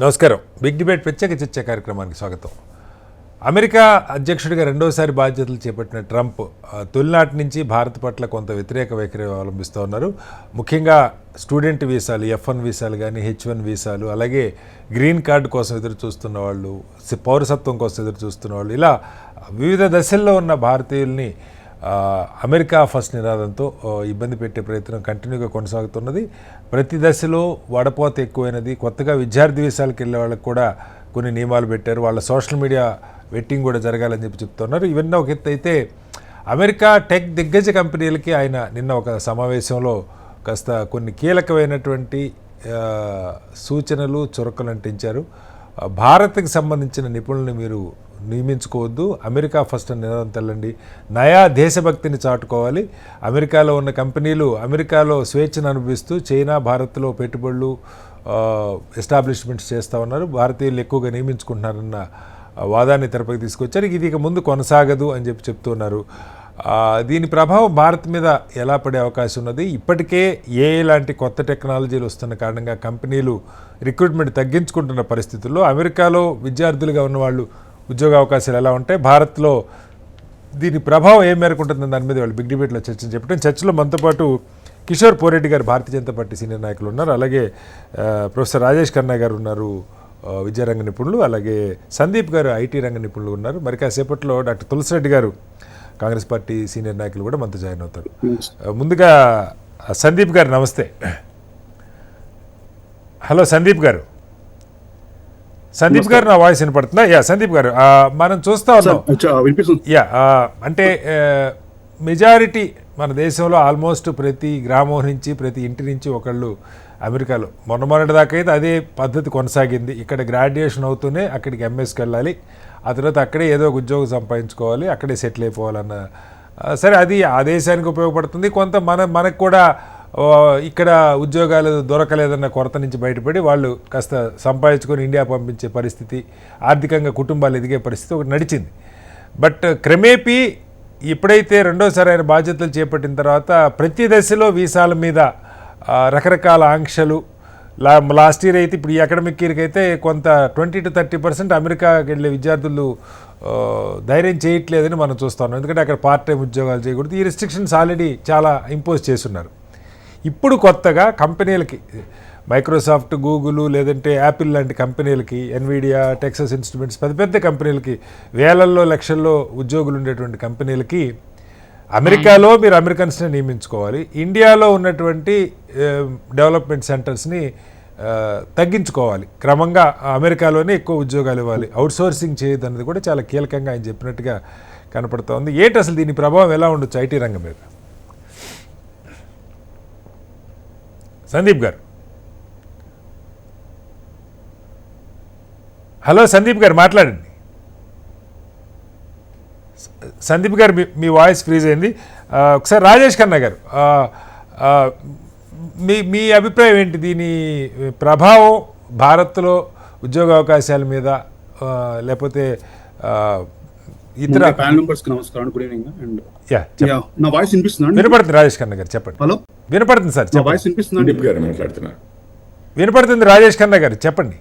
నమస్కారం. Big debate ప్రత్యేక చర్చ కార్యక్రమానికి స్వాగతం. అమెరికా అధ్యక్షుడిగా రెండోసారి బాధ్యతలు చేపట్టిన ట్రంప్ తొలినాటి నుంచి భారత్ పట్ల కొంత వ్యతిరేక వైఖరి అవలంబిస్తూ ఉన్నారు. ముఖ్యంగా స్టూడెంట్ వీసాలు, F1 వీసాలు కానీ, H1 వీసాలు, అలాగే గ్రీన్ కార్డు కోసం ఎదురు చూస్తున్న వాళ్ళు, పౌరసత్వం కోసం ఎదురు చూస్తున్న వాళ్ళు, ఇలా వివిధ దశల్లో ఉన్న భారతీయుల్ని అమెరికా ఫస్ట్ నినాదంతో ఇబ్బంది పెట్టే ప్రయత్నం కంటిన్యూగా కొనసాగుతున్నది. ప్రతి దశలో వడపోత ఎక్కువైనది. కొత్తగా విద్యార్థి వీసాలకు వెళ్ళే వాళ్ళకి కూడా కొన్ని నియమాలు పెట్టారు. వాళ్ళ సోషల్ మీడియా వెట్టింగ్ కూడా జరగాలని చెప్తున్నారు. ఇవన్నీ ఒక ఎత్తు అయితే, అమెరికా టెక్ దిగ్గజ కంపెనీలకి ఆయన నిన్న ఒక సమావేశంలో కాస్త కొన్ని కీలకమైనటువంటి సూచనలు, చురకలు అంటించారు. భారత్కి సంబంధించిన నిపుణుల్ని మీరు నియమించుకోవద్దు, అమెరికా ఫస్ట్ అని నినాదం తెల్లండి, నయా దేశభక్తిని చాటుకోవాలి. అమెరికాలో ఉన్న కంపెనీలు అమెరికాలో స్వేచ్ఛను అనుభవిస్తూ చైనా, భారత్లో పెట్టుబడులు ఎస్టాబ్లిష్మెంట్స్ చేస్తూ ఉన్నారు, భారతీయులు ఎక్కువగా నియమించుకుంటున్నారన్న వాదాన్ని తెరపైకి తీసుకొచ్చారు. ఇది ఇక ముందు కొనసాగదు అని చెప్తున్నారు. దీని ప్రభావం భారత్ మీద ఎలా పడే అవకాశం ఉన్నది? ఇప్పటికే లాంటి కొత్త టెక్నాలజీలు వస్తున్న కారణంగా కంపెనీలు రిక్రూట్మెంట్ తగ్గించుకుంటున్న పరిస్థితుల్లో అమెరికాలో విద్యార్థులుగా ఉన్నవాళ్ళు ఉద్యోగ అవకాశాలు ఎలా ఉంటాయి, భారత్లో దీని ప్రభావం ఏం మేరకు ఉంటుందని దాని మీద వాళ్ళు బిగ్ డిబేట్లో చెప్పడం. చర్చలో మనతో పాటు కిషోర్ పోరెడ్డి గారు, భారతీయ జనతా పార్టీ సీనియర్ నాయకులు ఉన్నారు. అలాగే ప్రొఫెసర్ రాజేష్ ఖన్నా గారు ఉన్నారు, విద్యారంగ నిపుణులు. అలాగే సందీప్ గారు, ఐటీ రంగ నిపుణులు ఉన్నారు. మరి కాసేపట్లో డాక్టర్ తులసిరెడ్డి గారు, కాంగ్రెస్ పార్టీ సీనియర్ నాయకులు కూడా మనతో జాయిన్ అవుతారు. ముందుగా సందీప్ గారు నమస్తే. హలో సందీప్ గారు. సందీప్ గారు, నా వాయిస్ వినపడుతుందా? సందీప్ గారు, మనం చూస్తా ఉన్నాం, అంటే మెజారిటీ మన దేశంలో ఆల్మోస్ట్ ప్రతి గ్రామం నుంచి, ప్రతి ఇంటి నుంచి ఒకళ్ళు అమెరికాలో, మొన్నటి దాకా అయితే అదే పద్ధతి కొనసాగింది. ఇక్కడ గ్రాడ్యుయేషన్ అవుతూనే అక్కడికి ఎంఎస్కి వెళ్ళాలి, ఆ తర్వాత అక్కడే ఏదో ఒక ఉద్యోగం సంపాదించుకోవాలి, అక్కడే సెటిల్ అయిపోవాలన్న. సరే, అది ఆ దేశానికి ఉపయోగపడుతుంది. కొంత మనకు కూడా ఇక్కడ ఉద్యోగాలు దొరకలేదన్న కొరత నుంచి బయటపడి వాళ్ళు కాస్త సంపాదించుకొని ఇండియా పంపించే పరిస్థితి, ఆర్థికంగా కుటుంబాలు ఎదిగే పరిస్థితి ఒకటి నడిచింది. బట్ క్రమేపీ ఎప్పుడైతే రెండోసారి ఆయన బాధ్యతలు చేపట్టిన తర్వాత ప్రతి దశలో వీసాల మీద రకరకాల ఆంక్షలు, లాస్ట్ ఇయర్ అయితే, ఇప్పుడు ఈ అకాడమిక్ ఇయర్కి అయితే కొంత 20 to 30% అమెరికాకి వెళ్ళే విద్యార్థులు ధైర్యం చేయట్లేదని మనం చూస్తున్నాం. ఎందుకంటే అక్కడ పార్ట్ టైం ఉద్యోగాలు చేయకూడదు. ఈ రిస్ట్రిక్షన్స్ ఆల్రెడీ చాలా ఇంపోజ్ చేస్తున్నారు. ఇప్పుడు కొత్తగా కంపెనీలకి, మైక్రోసాఫ్ట్, గూగుల్, లేదంటే యాపిల్ లాంటి కంపెనీలకి, ఎన్విడియా, టెక్సస్ ఇన్స్ట్రుమెంట్స్, పెద్ద పెద్ద కంపెనీలకి, వేలల్లో లక్షల్లో ఉద్యోగులు ఉండేటువంటి కంపెనీలకి అమెరికాలో మీరు అమెరికన్స్ని నియమించుకోవాలి, ఇండియాలో ఉన్నటువంటి డెవలప్మెంట్ సెంటర్స్ని తగ్గించుకోవాలి, క్రమంగా అమెరికాలోనే ఎక్కువ ఉద్యోగాలు ఇవ్వాలి, అవుట్సోర్సింగ్ చేయదు అన్నది కూడా చాలా కీలకంగా ఆయన చెప్పినట్టుగా కనపడుతోంది. ఏంటి అసలు దీని ప్రభావం ఎలా ఉండొచ్చు ఐటీ రంగం మీద? సందీప్ గారు. హలో సందీప్ గారు, మాట్లాడండి. సందీప్ గారు, మీ వాయిస్ ఫ్రీజ్ అయింది. ఒకసారి రాజేష్ ఖన్నా గారు, మీ అభిప్రాయం ఏంటి? దీని ప్రభావం భారత్లో ఉద్యోగ అవకాశాల మీద, లేకపోతే ఇతర వినపడుతుంది? రాజేష్ ఖన్నా గారు చెప్పండి. హలో, వినపడుతుంది సార్, వినపడుతుంది. రాజేష్ ఖన్నా గారు చెప్పండి.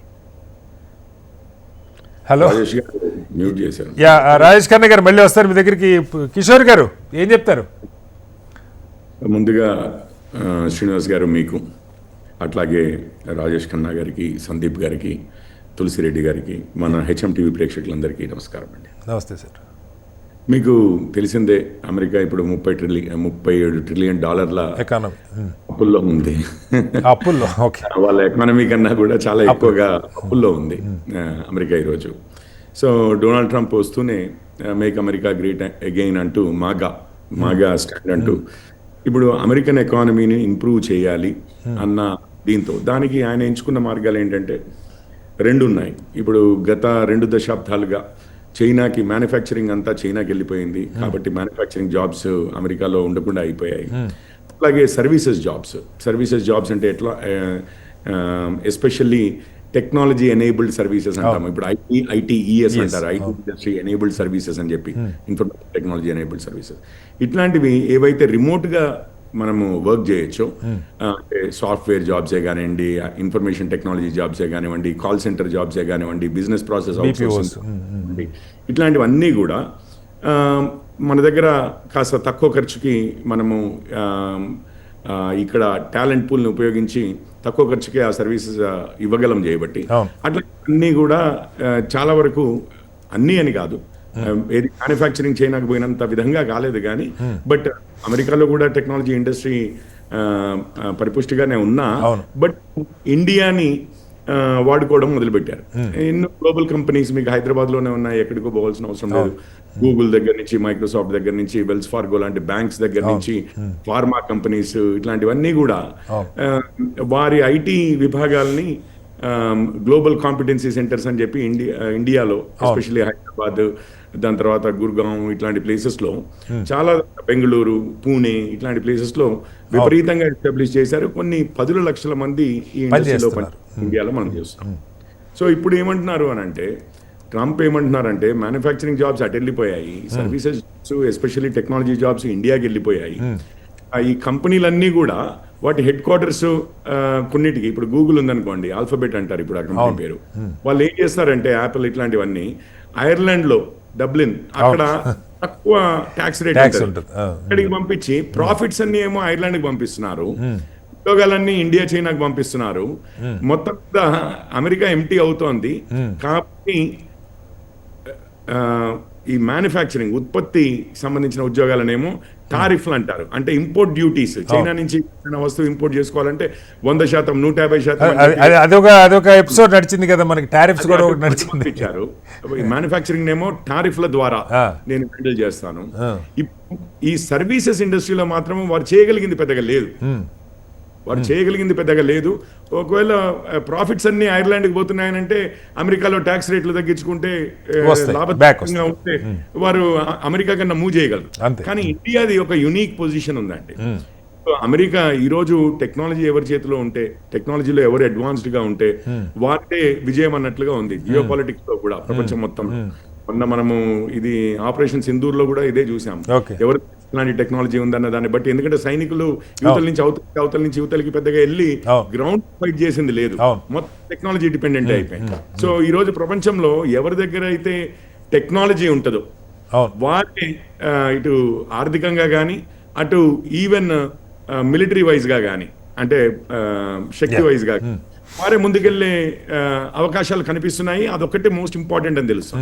హలో, రాజేష్ ఖన్నా గారు మళ్ళీ వస్తారు మీ దగ్గరికి. కిషోర్ గారు ఏం చెప్తారు? ముందుగా శ్రీనివాస్ గారు మీకు, అట్లాగే రాజేష్ ఖన్నా గారికి, సందీప్ గారికి, తులసిరెడ్డి గారికి, మన హెచ్ఎం టీవీ ప్రేక్షకులందరికీ నమస్కారం అండి. నమస్తే సార్. మీకు తెలిసిందే, అమెరికా ఇప్పుడు $37 ట్రిలియన్ ఎకానమీ అప్పుల్లో ఉంది. అప్పుల్లో వాళ్ళ ఎకానమీ కన్నా కూడా చాలా ఎక్కువగా అప్పుల్లో ఉంది అమెరికా ఈరోజు. సో డొనాల్డ్ ట్రంప్ వస్తూనే మేక్ అమెరికా గ్రేట్ అగైన్ అంటూ, మాగా స్టాండ్ అంటూ ఇప్పుడు అమెరికన్ ఎకానమీని ఇంప్రూవ్ చేయాలి అన్న దీంతో, దానికి ఆయన ఎంచుకున్న మార్గాలు ఏంటంటే 2 ఉన్నాయి. ఇప్పుడు గత 2 దశాబ్దాలుగా చైనాకి మ్యానుఫ్యాక్చరింగ్ అంతా చైనాకి వెళ్ళిపోయింది, కాబట్టి మ్యానుఫ్యాక్చరింగ్ జాబ్స్ అమెరికాలో ఉండకుండా అయిపోయాయి. అలాగే సర్వీసెస్ జాబ్స్ అంటే ఎట్లా, ఎస్పెషల్లీ టెక్నాలజీ ఎనేబుల్డ్ సర్వీసెస్ అంటాము. ఇప్పుడు ఐటీఈఎస్ అంటారు, ఐటీ ఇండస్ట్రీ ఎనేబుల్డ్ సర్వీసెస్ అని చెప్పి, ఇన్ఫర్మేషన్ టెక్నాలజీ ఎనేబుల్డ్ సర్వీసెస్. ఇట్లాంటివి ఏవైతే రిమోట్గా మనము వర్క్ చేయొచ్చు. అంటే సాఫ్ట్వేర్ జాబ్సే కానివ్వండి, ఇన్ఫర్మేషన్ టెక్నాలజీ జాబ్సే కానివ్వండి, కాల్ సెంటర్ జాబ్సే కానివ్వండి, బిజినెస్ ప్రాసెస్ అవుట్సోర్సింగ్, ఇట్లాంటివన్నీ కూడా మన దగ్గర కాస్త తక్కువ ఖర్చుకి మనము ఇక్కడ టాలెంట్ పూల్ని ఉపయోగించి తక్కువ ఖర్చుకి ఆ సర్వీసెస్ ఇవ్వగలం చేయబట్టి అట్లా అన్నీ కూడా చాలా వరకు అన్నీ అని కాదు, ఏది మ్యానుఫ్యాక్చరింగ్ చేయకపోయినంత విధంగా కాలేదు కానీ, బట్ అమెరికాలో కూడా టెక్నాలజీ ఇండస్ట్రీ పరిపుష్టిగానే ఉన్నా, బట్ ఇండియాని వాడుకోవడం మొదలుపెట్టారు. ఎన్నో గ్లోబల్ కంపెనీస్ మీకు హైదరాబాద్లోనే ఉన్నాయి, ఎక్కడికో పోవాల్సిన అవసరం లేదు. గూగుల్ దగ్గర నుంచి, మైక్రోసాఫ్ట్ దగ్గర నుంచి, వెల్స్ ఫార్గో లాంటి బ్యాంక్స్ దగ్గర నుంచి, ఫార్మా కంపెనీస్, ఇట్లాంటివన్నీ కూడా వారి ఐటీ విభాగాల్ని గ్లోబల్ కాంపిటెన్సీ సెంటర్స్ అని చెప్పి ఇండియాలో ఎస్పెషల్లీ హైదరాబాద్, దాని తర్వాత గుర్గాం ఇట్లాంటి ప్లేసెస్లో, చాలా బెంగళూరు, పూణే ఇట్లాంటి ప్లేసెస్లో విపరీతంగా ఎస్టాబ్లిష్ చేశారు. కొన్ని 10 లక్షల మంది ఈ ఇండస్ట్రీలో ఇండియాలో మనం చేస్తాం. సో ఇప్పుడు ఏమంటున్నారు అని అంటే, ట్రంప్ ఏమంటున్నారంటే మ్యానుఫ్యాక్చరింగ్ జాబ్స్ అటు వెళ్ళిపోయాయి, సర్వీసెస్ ఎస్పెషల్లీ టెక్నాలజీ జాబ్స్ ఇండియాకి వెళ్ళిపోయాయి. ఈ కంపెనీలన్నీ కూడా వాటి హెడ్ క్వార్టర్స్ కొన్నిటికి, ఇప్పుడు గూగుల్ ఉందనుకోండి, ఆల్ఫాబెట్ అంటారు ఇప్పుడు ఆ కంపెనీ పేరు, వాళ్ళు ఏం చేస్తారంటే యాపిల్ ఇట్లాంటివన్నీ ఐర్లాండ్లో డబ్లిన్, అక్కడ తక్కువ ట్యాక్స్ రేట్ అక్కడికి పంపించి ప్రాఫిట్స్ అన్ని ఏమో ఐర్లాండ్కి పంపిస్తున్నారు, ఉద్యోగాలన్నీ ఇండియా చైనాకి పంపిస్తున్నారు. మొత్తం అమెరికా ఎంటీ అవుతోంది. కాబట్టి ఈ మ్యానుఫ్యాక్చరింగ్ ఉత్పత్తి సంబంధించిన ఉద్యోగాలనేమో టారిఫ్లు అంటారు. అంటే ఇంపోర్ట్ డ్యూటీస్, చైనా నుంచి వస్తువు ఇంపోర్ట్ చేసుకోవాలంటే 100%, 150%. అదొక ఎపిసోడ్ నడిచింది కదా మనకి, టారిఫ్స్ కూడా నడిచింది. ఇచ్చారు. ఈ మ్యానుఫ్యాక్చరింగ్ ఏమో టారిఫ్ల ద్వారా నేను హ్యాండిల్ చేస్తాను. ఈ సర్వీసెస్ ఇండస్ట్రీలో మాత్రం వారు చేయగలిగింది పెద్దగా లేదు. ఒకవేళ ప్రాఫిట్స్ అన్ని ఐర్లాండ్కి పోతున్నాయనంటే అమెరికాలో ట్యాక్స్ రేట్లు తగ్గించుకుంటే లాభదాయకంగా ఉంటే వారు అమెరికా కన్నా మూవ్ చేయగలరు. కానీ ఇండియాది ఒక యునీక్ పొజిషన్ ఉందండి. అమెరికా ఈరోజు టెక్నాలజీ ఎవరి చేతిలో ఉంటే, టెక్నాలజీలో ఎవరు అడ్వాన్స్డ్ గా ఉంటే వాటే విజయం అన్నట్లుగా ఉంది. జియో పాలిటిక్స్ లో కూడా ప్రపంచం మొత్తం. మొన్న మనము ఇది ఆపరేషన్ సింధూర్ లో కూడా ఇదే చూసాం. ఎవరు ఇలాంటి టెక్నాలజీ ఉందన్న దాన్ని బట్టి, ఎందుకంటే సైనికులు యువతల నుంచి అవతల నుంచి యువతలకి పెద్దగా వెళ్ళి గ్రౌండ్ ఫైట్ చేసింది లేదు, మొత్తం టెక్నాలజీ డిపెండెంట్ అయిపోయింది. సో ఈ రోజు ప్రపంచంలో ఎవరి దగ్గర అయితే టెక్నాలజీ ఉంటుందో వారి ఇటు ఆర్థికంగా కానీ, అటు ఈవెన్ మిలిటరీ వైజ్ గా కానీ, అంటే శక్తి వైజ్ గా వారే ముందుకెళ్లే అవకాశాలు కనిపిస్తున్నాయి. అదొక్కటే మోస్ట్ ఇంపార్టెంట్ అని తెలుసు.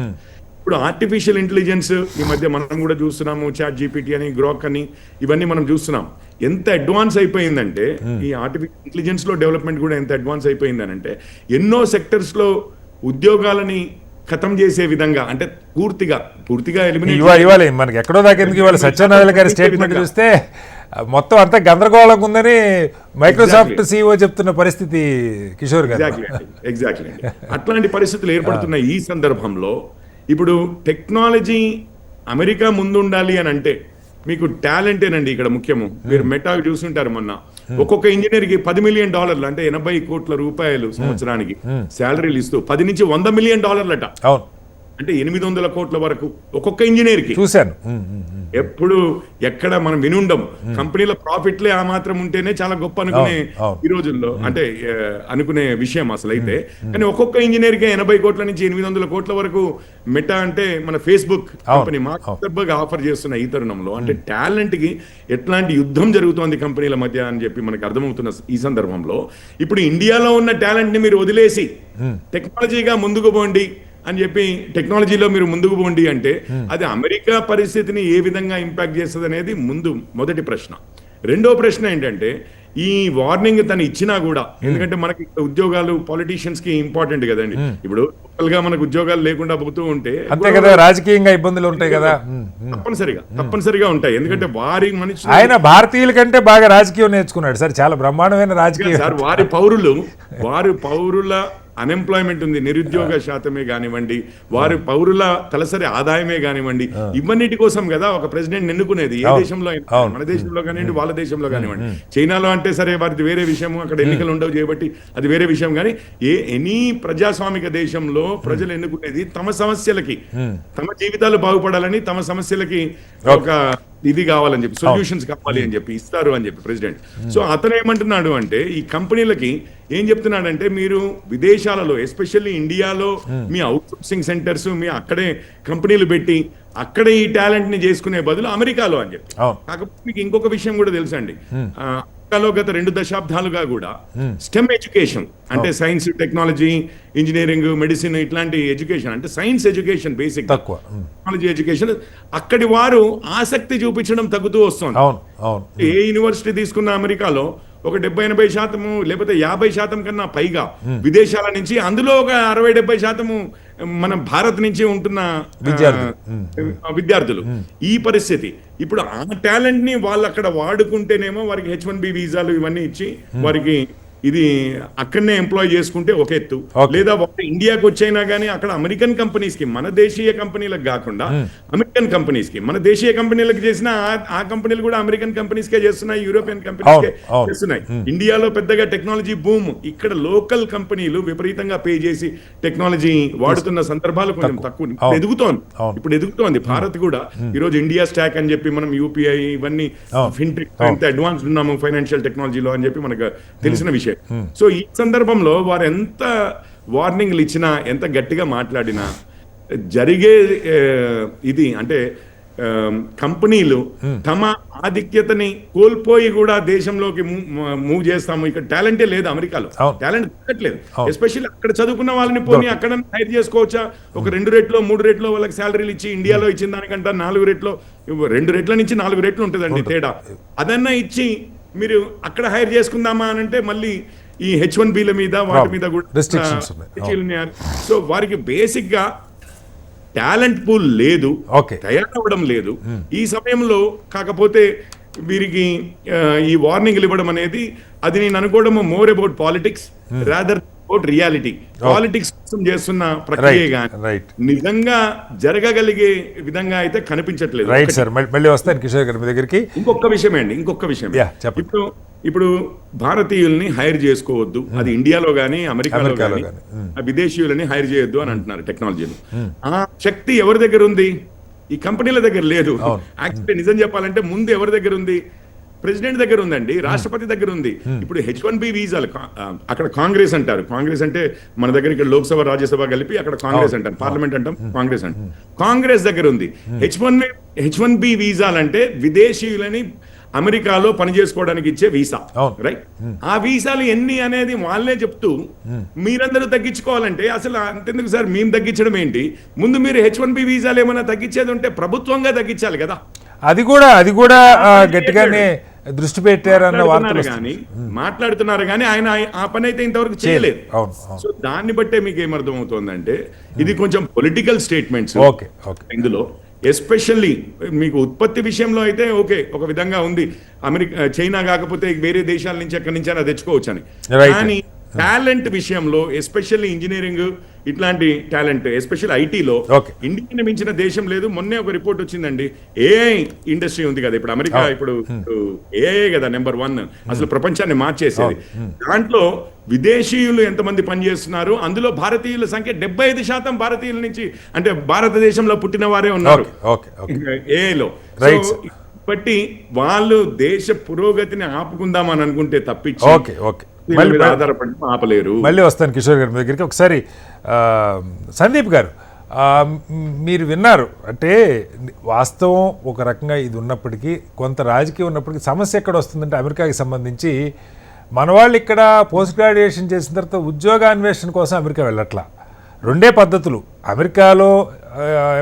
ఇప్పుడు ఆర్టిఫిషియల్ ఇంటెలిజెన్స్ ఈ మధ్య మనం కూడా చూస్తున్నాము, చాట్ జీపీటీ అని, గ్రోక్ అని, ఇవన్నీ మనం చూస్తున్నాం. ఎంత అడ్వాన్స్ అయిపోయిందంటే ఈ ఆర్టిఫిషియల్ ఇంటెలిజెన్స్ లో డెవలప్మెంట్ కూడా ఎంత అడ్వాన్స్ అయిపోయిందనంటే, ఎన్నో సెక్టర్స్ లో ఉద్యోగాలని ఖతం చేసే విధంగా, అంటే పూర్తిగా ఎలిమినేట్ ఇవ్వాలి. మనకి ఎక్కడో దాకా ఎందుకు ఇవ్వాలి? సత్యనారాయణ గారి స్టేట్మెంట్ చూస్తే మొత్తం అంతా గందరగోళంగా ఉందని మైక్రోసాఫ్ట్ CEO చెప్తున్న పరిస్థితి కిషోర్ గారు. ఎగ్జాక్ట్లీ అట్లాంటి పరిస్థితులు ఏర్పడుతున్నాయి. ఈ సందర్భంలో ఇప్పుడు టెక్నాలజీ అమెరికా ముందుండాలి అని అంటే మీకు టాలెంటేనండి ఇక్కడ ముఖ్యము. మీరు మెటా చూస్తుంటారు, మొన్న ఒక్కొక్క ఇంజనీర్ కి $10 మిలియన్, అంటే 80 కోట్ల రూపాయలు సంవత్సరానికి శాలరీలు ఇస్తూ $10 నుంచి $100 మిలియన్ అట, అంటే 800 కోట్ల వరకు ఒక్కొక్క ఇంజనీర్ కి. చూశాను. ఎప్పుడు ఎక్కడ మనం వినుండం, కంపెనీల ప్రాఫిట్లే ఆ మాత్రం ఉంటేనే చాలా గొప్ప అనుకునే ఈ రోజుల్లో, అంటే అనుకునే విషయం అసలు అయితే. కానీ ఒక్కొక్క ఇంజనీర్ కి 80 కోట్ల నుంచి 800 కోట్ల వరకు మెటా, అంటే మన ఫేస్బుక్ కంపెనీ మార్క్ ఆఫర్ చేస్తున్న ఈ తరుణంలో, అంటే టాలెంట్ కి ఎట్లాంటి యుద్ధం జరుగుతోంది కంపెనీల మధ్య అని చెప్పి మనకు అర్థమవుతున్న ఈ సందర్భంలో, ఇప్పుడు ఇండియాలో ఉన్న టాలెంట్ ని మీరు వదిలేసి టెక్నాలజీగా ముందుకు పోండి అని చెప్పి, టెక్నాలజీలో మీరు ముందుకు పోండి అంటే అది అమెరికా పరిస్థితిని ఏ విధంగా ఇంపాక్ట్ చేస్తుంది అనేది మొదటి ప్రశ్న. రెండో ప్రశ్న ఏంటంటే, ఈ వార్నింగ్ తను ఇచ్చినా కూడా, ఎందుకంటే మనకి ఉద్యోగాలు పాలిటీషియన్స్ కి ఇంపార్టెంట్ కదండి. ఇప్పుడు గా మనకు ఉద్యోగాలు లేకుండా పోతూ ఉంటే అంతే కదా, రాజకీయంగా ఇబ్బందులు ఉంటాయి కదా. తప్పనిసరిగా ఉంటాయి. ఎందుకంటే వారి మనిషి, ఆయన భారతీయుల కంటే బాగా రాజకీయం నేర్చుకున్నాడు సార్, చాలా బ్రహ్మాండమైన రాజకీయం సార్. వారి పౌరుల అన్ఎంప్లాయ్మెంట్ ఉంది, నిరుద్యోగ శాతమే కానివ్వండి, వారి పౌరుల తలసరి ఆదాయమే కానివ్వండి, ఇవన్నిటి కోసం కదా ఒక ప్రెసిడెంట్ ఎన్నుకునేది. ఏ దేశంలో అయినా, మన దేశంలో కానివ్వండి, వాళ్ళ దేశంలో కానివ్వండి. చైనాలో అంటే సరే వారిది వేరే విషయం, అక్కడ ఎన్నికలు ఉండవు చేయబట్టి అది వేరే విషయం. కానీ ఎనీ ప్రజాస్వామిక దేశంలో ప్రజలు ఎన్నుకునేది తమ సమస్యలకి, తమ జీవితాలు బాగుపడాలని, తమ సమస్యలకి ఒక ఇది కావాలని చెప్పి సొల్యూషన్స్ కావాలి అని చెప్పి ఇస్తారు అని చెప్పి ప్రెసిడెంట్. సో అతను ఏమంటున్నాడు అంటే ఈ కంపెనీలకి ఏం చెప్తున్నాడంటే మీరు విదేశాలలో ఎస్పెషల్లీ ఇండియాలో మీ అవుట్ సోర్సింగ్ సెంటర్స్ మీ అక్కడే కంపెనీలు పెట్టి అక్కడే ఈ టాలెంట్ ని చేసుకునే బదులు అమెరికాలో అని చెప్పి. కాకపోతే మీకు ఇంకొక విషయం కూడా తెలుసండి, అమెరికాలో గత 2 దశాబ్దాలుగా కూడా స్టెమ్ ఎడ్యుకేషన్ అంటే సైన్స్, టెక్నాలజీ, ఇంజనీరింగ్, మెడిసిన్ ఇట్లాంటి ఎడ్యుకేషన్ అంటే science education basic technology education అక్కడి వారు ఆసక్తి చూపించడం తగ్గుతూ వస్తుంది. ఏ యూనివర్సిటీ తీసుకున్న అమెరికాలో ఒక 70-80% లేకపోతే 50% కన్నా పైగా విదేశాల నుంచి, అందులో ఒక 60-70% మన భారత్ నుంచి ఉంటున్న విద్యార్థులు. ఈ పరిస్థితి ఇప్పుడు ఆ టాలెంట్ ని వాళ్ళు అక్కడ వాడుకుంటేనేమో వారికి H1B వీసాలు ఇవన్నీ ఇచ్చి వారికి ఇది అక్కడనే ఎంప్లాయ్ చేసుకుంటే ఒక ఎత్తు, లేదా వాళ్ళు ఇండియాకి వచ్చైనా కానీ అక్కడ అమెరికన్ కంపెనీస్ కి, మన దేశీయ కంపెనీలకు కాకుండా అమెరికన్ కంపెనీస్ కి, మన దేశీయ కంపెనీలకు చేసిన ఆ కంపెనీలు కూడా అమెరికన్ కంపెనీస్ కే చేస్తున్నాయి, యూరోపియన్ కంపెనీస్ కే చేస్తున్నాయి. ఇండియాలో పెద్దగా టెక్నాలజీ బూమ్, ఇక్కడ లోకల్ కంపెనీలు విపరీతంగా పే చేసి టెక్నాలజీ వాడుతున్న సందర్భాలు కొంచెం తక్కువ. ఇప్పుడు ఎదుగుతోంది భారత్ కూడా. ఈ రోజు ఇండియా స్టాక్ అని చెప్పి మనం యూపీఐ ఇవన్నీ ఫిన్టెక్ ఎంత అడ్వాన్స్ ఉన్నాము ఫైనాన్షియల్ టెక్నాలజీలో అని చెప్పి మనకు తెలిసిన విషయం. సో ఈ సందర్భంలో వారు ఎంత వార్నింగ్లు ఇచ్చినా, ఎంత గట్టిగా మాట్లాడినా జరిగే ఇది అంటే కంపెనీలు తమ ఆధిక్యతని కోల్పోయి కూడా దేశంలోకి మూవ్ చేస్తాము. ఇక్కడ టాలెంటే లేదు, అమెరికాలో టాలెంట్ దొరకట్లేదు. ఎస్పెషల్లీ అక్కడ చదువుకున్న వాళ్ళని పోనీ అక్కడ హైర్ చేసుకోవచ్చా, ఒక 2 రెట్లో 3 రెట్లో వాళ్ళకి శాలరీలు ఇచ్చి ఇండియాలో ఇచ్చిన దానికంటే 4 రెట్లో 2 రెట్ల నుంచి 4 రెట్లు ఉంటుందండి తేడా. అదన్నా ఇచ్చి మీరు అక్కడ హైర్ చేసుకుందామా అని అంటే మళ్ళీ ఈ H1Bల మీద వాటి మీద కూడా. సో వారికి బేసిక్ గా టాలెంట్ పూల్ లేదు, తయారవడం లేదు ఈ సమయంలో. కాకపోతే వీరికి ఈ వార్నింగ్లు ఇవ్వడం అనేది అది నేను అనుకోవడం more about politics rather about reality. Politics కోసం చేస్తున్న ప్రక్రియ కానీ నిజంగా జరగగలిగే విధంగా అయితే కనిపించట్లేదు. ఇంకొక విషయం ఇప్పుడు భారతీయుల్ని హైర్ చేసుకోవద్దు, అది ఇండియాలో గానీ అమెరికాలో గానీ విదేశీయులని హైర్ చేయొద్దు అని అంటున్నారు టెక్నాలజీలో. ఆ శక్తి ఎవరి దగ్గర ఉంది? ఈ కంపెనీల దగ్గర లేదు. యాక్చువల్లీ నిజం చెప్పాలంటే ముందు ఎవరి దగ్గర ఉంది? ప్రెసిడెంట్ దగ్గర ఉందండి, రాష్ట్రపతి దగ్గర ఉంది. ఇప్పుడు H1B వీసాలు అక్కడ కాంగ్రెస్ అంటారు. కాంగ్రెస్ అంటే మన దగ్గర ఇక్కడ లోక్సభ రాజ్యసభ కలిపి అక్కడ కాంగ్రెస్ అంటారు, పార్లమెంట్ అంటాం, కాంగ్రెస్ అంటాం. కాంగ్రెస్ దగ్గర ఉంది H1B వీసాలంటే విదేశీయులని అమెరికాలో పనిచేసుకోవడానికి ఇచ్చే వీసా, రైట్? ఆ వీసాలు ఎన్ని అనేది వాళ్ళే చెప్తూ మీరందరూ తగ్గించుకోవాలంటే అసలు అంతెందుకు సార్ మేము తగ్గించడం ఏంటి? ముందు మీరు H1B వీసాలు ఏమైనా తగ్గించేది ఉంటే ప్రభుత్వంగా తగ్గించాలి కదా. అది కూడా గట్టిగానే దృష్టి పెట్టారన్న వార్తలు కానీ మాట్లాడుతున్నారు కానీ ఆయన ఆ పని అయితే ఇంతవరకు చేయలేదు. సో దాన్ని బట్టే మీకు ఏమర్థం అవుతుందంటే ఇది కొంచెం పొలిటికల్ స్టేట్మెంట్స్ ఇందులో. ఎస్పెషల్లీ మీకు ఉత్పత్తి విషయంలో అయితే ఓకే, ఒక విధంగా ఉంది, చైనా కాకపోతే వేరే దేశాల నుంచి ఎక్కడి నుంచి అయినా తెచ్చుకోవచ్చు అని. కానీ టాలెంట్ విషయంలో ఎస్పెషల్లీ ఇంజనీరింగ్ ఇట్లాంటి టాలెంట్ ఎస్పెషల్లీ ఐటీలో ఇండియాని మించిన దేశం లేదు. మొన్నే ఒక రిపోర్ట్ వచ్చిందండి, ఏఐ ఇండస్ట్రీ ఉంది కదా ఇప్పుడు అమెరికా, ఇప్పుడు ఏఐ కదా నెంబర్ 1 అసలు ప్రపంచాన్ని మార్చేసేది. దాంట్లో విదేశీయులు ఎంతమంది పనిచేస్తున్నారు, అందులో భారతీయుల సంఖ్య 75% భారతీయుల నుంచి అంటే భారతదేశంలో పుట్టిన వారే ఉన్నారు ఏఐలో. బట్టి వాళ్ళు దేశ పురోగతిని ఆపుకుందామని అనుకుంటే తప్పించి ఆపలేరు. మళ్ళీ వస్తాను కిషోర్ గారి దగ్గరికి. ఒకసారి సందీప్ గారు, మీరు విన్నారు అంటే వాస్తవం ఒక రకంగా ఇది ఉన్నప్పటికీ, కొంత రాజకీయం ఉన్నప్పటికీ సమస్య ఎక్కడ వస్తుందంటే అమెరికాకి సంబంధించి మన వాళ్ళు ఇక్కడ పోస్ట్ గ్రాడ్యుయేషన్ చేసిన తర్వాత ఉద్యోగాన్వేషణ కోసం అమెరికా వెళ్ళట్లా. 2 పద్ధతులు, అమెరికాలో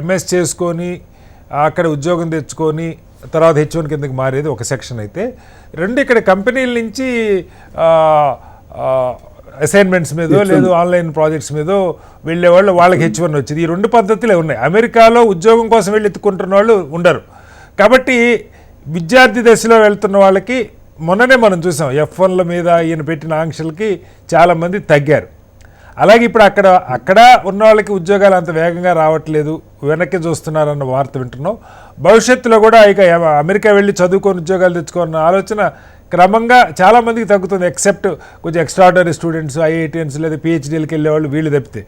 ఎంఎస్ చేసుకొని అక్కడ ఉద్యోగం తెచ్చుకొని తర్వాత H1 కిందకి మారేది ఒక సెక్షన్ అయితే, 2 ఇక్కడ కంపెనీల నుంచి అసైన్మెంట్స్ మీదో లేదు ఆన్లైన్ ప్రాజెక్ట్స్ మీదో వెళ్ళేవాళ్ళు, వాళ్ళకి H1 వచ్చింది. ఈ 2 పద్ధతులే ఉన్నాయి. అమెరికాలో ఉద్యోగం కోసం వెళ్ళి ఎత్తుకుంటున్న వాళ్ళు ఉండరు. కాబట్టి విద్యార్థి దశలో వెళ్తున్న వాళ్ళకి మొన్ననే మనం చూసాం F1ల మీద ఈయన పెట్టిన ఆంక్షలకి చాలామంది తగ్గారు. అలాగే ఇప్పుడు అక్కడ ఉన్న వాళ్ళకి ఉద్యోగాలు అంత వేగంగా రావట్లేదు, వెనక్కి చూస్తున్నారన్న వార్త వింటున్నాం. భవిష్యత్తులో కూడా ఇక అమెరికా వెళ్ళి చదువుకొని ఉద్యోగాలు తెచ్చుకోవాలన్న ఆలోచన క్రమంగా చాలామందికి తగ్గుతుంది, ఎక్సెప్ట్ కొంచెం ఎక్స్ట్రాడనరీ స్టూడెంట్స్, ఐఐటిఎన్స్ లేదా పిహెచ్డీలకు వెళ్ళేవాళ్ళు వీళ్ళు తప్పితే.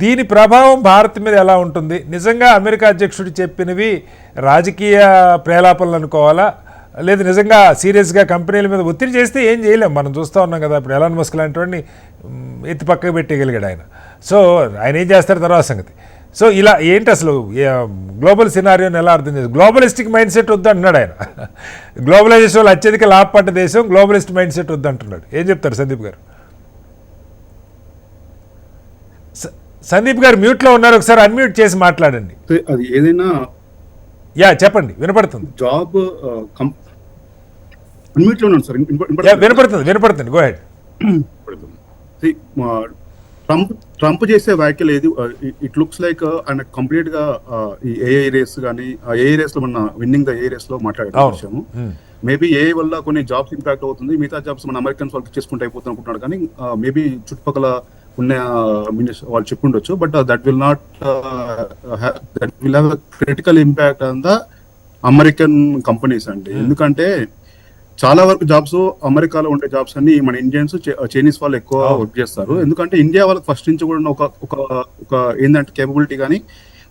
దీని ప్రభావం భారత్ మీద ఎలా ఉంటుంది? నిజంగా అమెరికా అధ్యక్షుడు చెప్పినవి రాజకీయ ప్రేలాపనలు అనుకోవాలా, లేదు నిజంగా సీరియస్గా కంపెనీల మీద ఒత్తిడి చేస్తే ఏం చేయలేం? మనం చూస్తూ ఉన్నాం కదా, ఇప్పుడు ఎలాన్ మస్క్ లాంటి వాడిని ఎత్తి పక్కకు పెట్టగలిగాడు ఆయన. సో ఆయన ఏం చేస్తారు తర్వాత సంగతి. సో ఇలా ఏంటి అసలు గ్లోబల్ సినారియోని ఎలా అర్థం చేస్తారు? గ్లోబలిస్టిక్ మైండ్ సెట్ వద్దు అంటున్నాడు ఆయన. గ్లోబలైజేషన్ వల్ల అత్యధిక లాభపడ్డ దేశం, గ్లోబలిస్ట్ మైండ్ సెట్ వద్దు అంటున్నాడు. ఏం చెప్తారు సందీప్ గారు? సందీప్ గారు మ్యూట్లో ఉన్నారు, ఒకసారి అన్మ్యూట్ చేసి మాట్లాడండి. అది ఏదైనా చెప్పండి, వినపడుతుంది. జాబ్ అన్మ్యూట్ లో ఉన్నాను సార్. వినపడుతుంది గో హెడ్. ట్రంప్ చేసే వ్యాఖ్యలు ఏది, ఇట్ లుక్స్ లైక్ ఆయన కంప్లీట్ గా ఈ ఏఐ రేస్ కానీ, ఏఐ రేస్ లో మన విన్నింగ్ ద ఏఐ రేస్ లో మాట్లాడే విషయము. మేబీ ఏఐ వల్ల కొన్ని జాబ్స్ ఇంపాక్ట్ అవుతుంది, మిగతా జాబ్స్ మన అమెరికన్స్ వాళ్ళకి చేసుకుంటే అయిపోతుంది అనుకుంటున్నాడు. కానీ మేబీ చుట్టుపక్కల ఉన్న వాళ్ళు చెప్పుండొచ్చు, but that will have critical impact on the American companies అండి. ఎందుకంటే చాలా వరకు జాబ్స్ అమెరికాలో ఉండే జాబ్స్ అన్ని మన ఇండియన్స్, చైనీస్ వాళ్ళు ఎక్కువ వర్క్ చేస్తారు. ఎందుకంటే ఇండియా వాళ్ళకి ఫస్ట్ నుంచి కూడా ఒక ఏంటంటే కేపబిలిటీ కానీ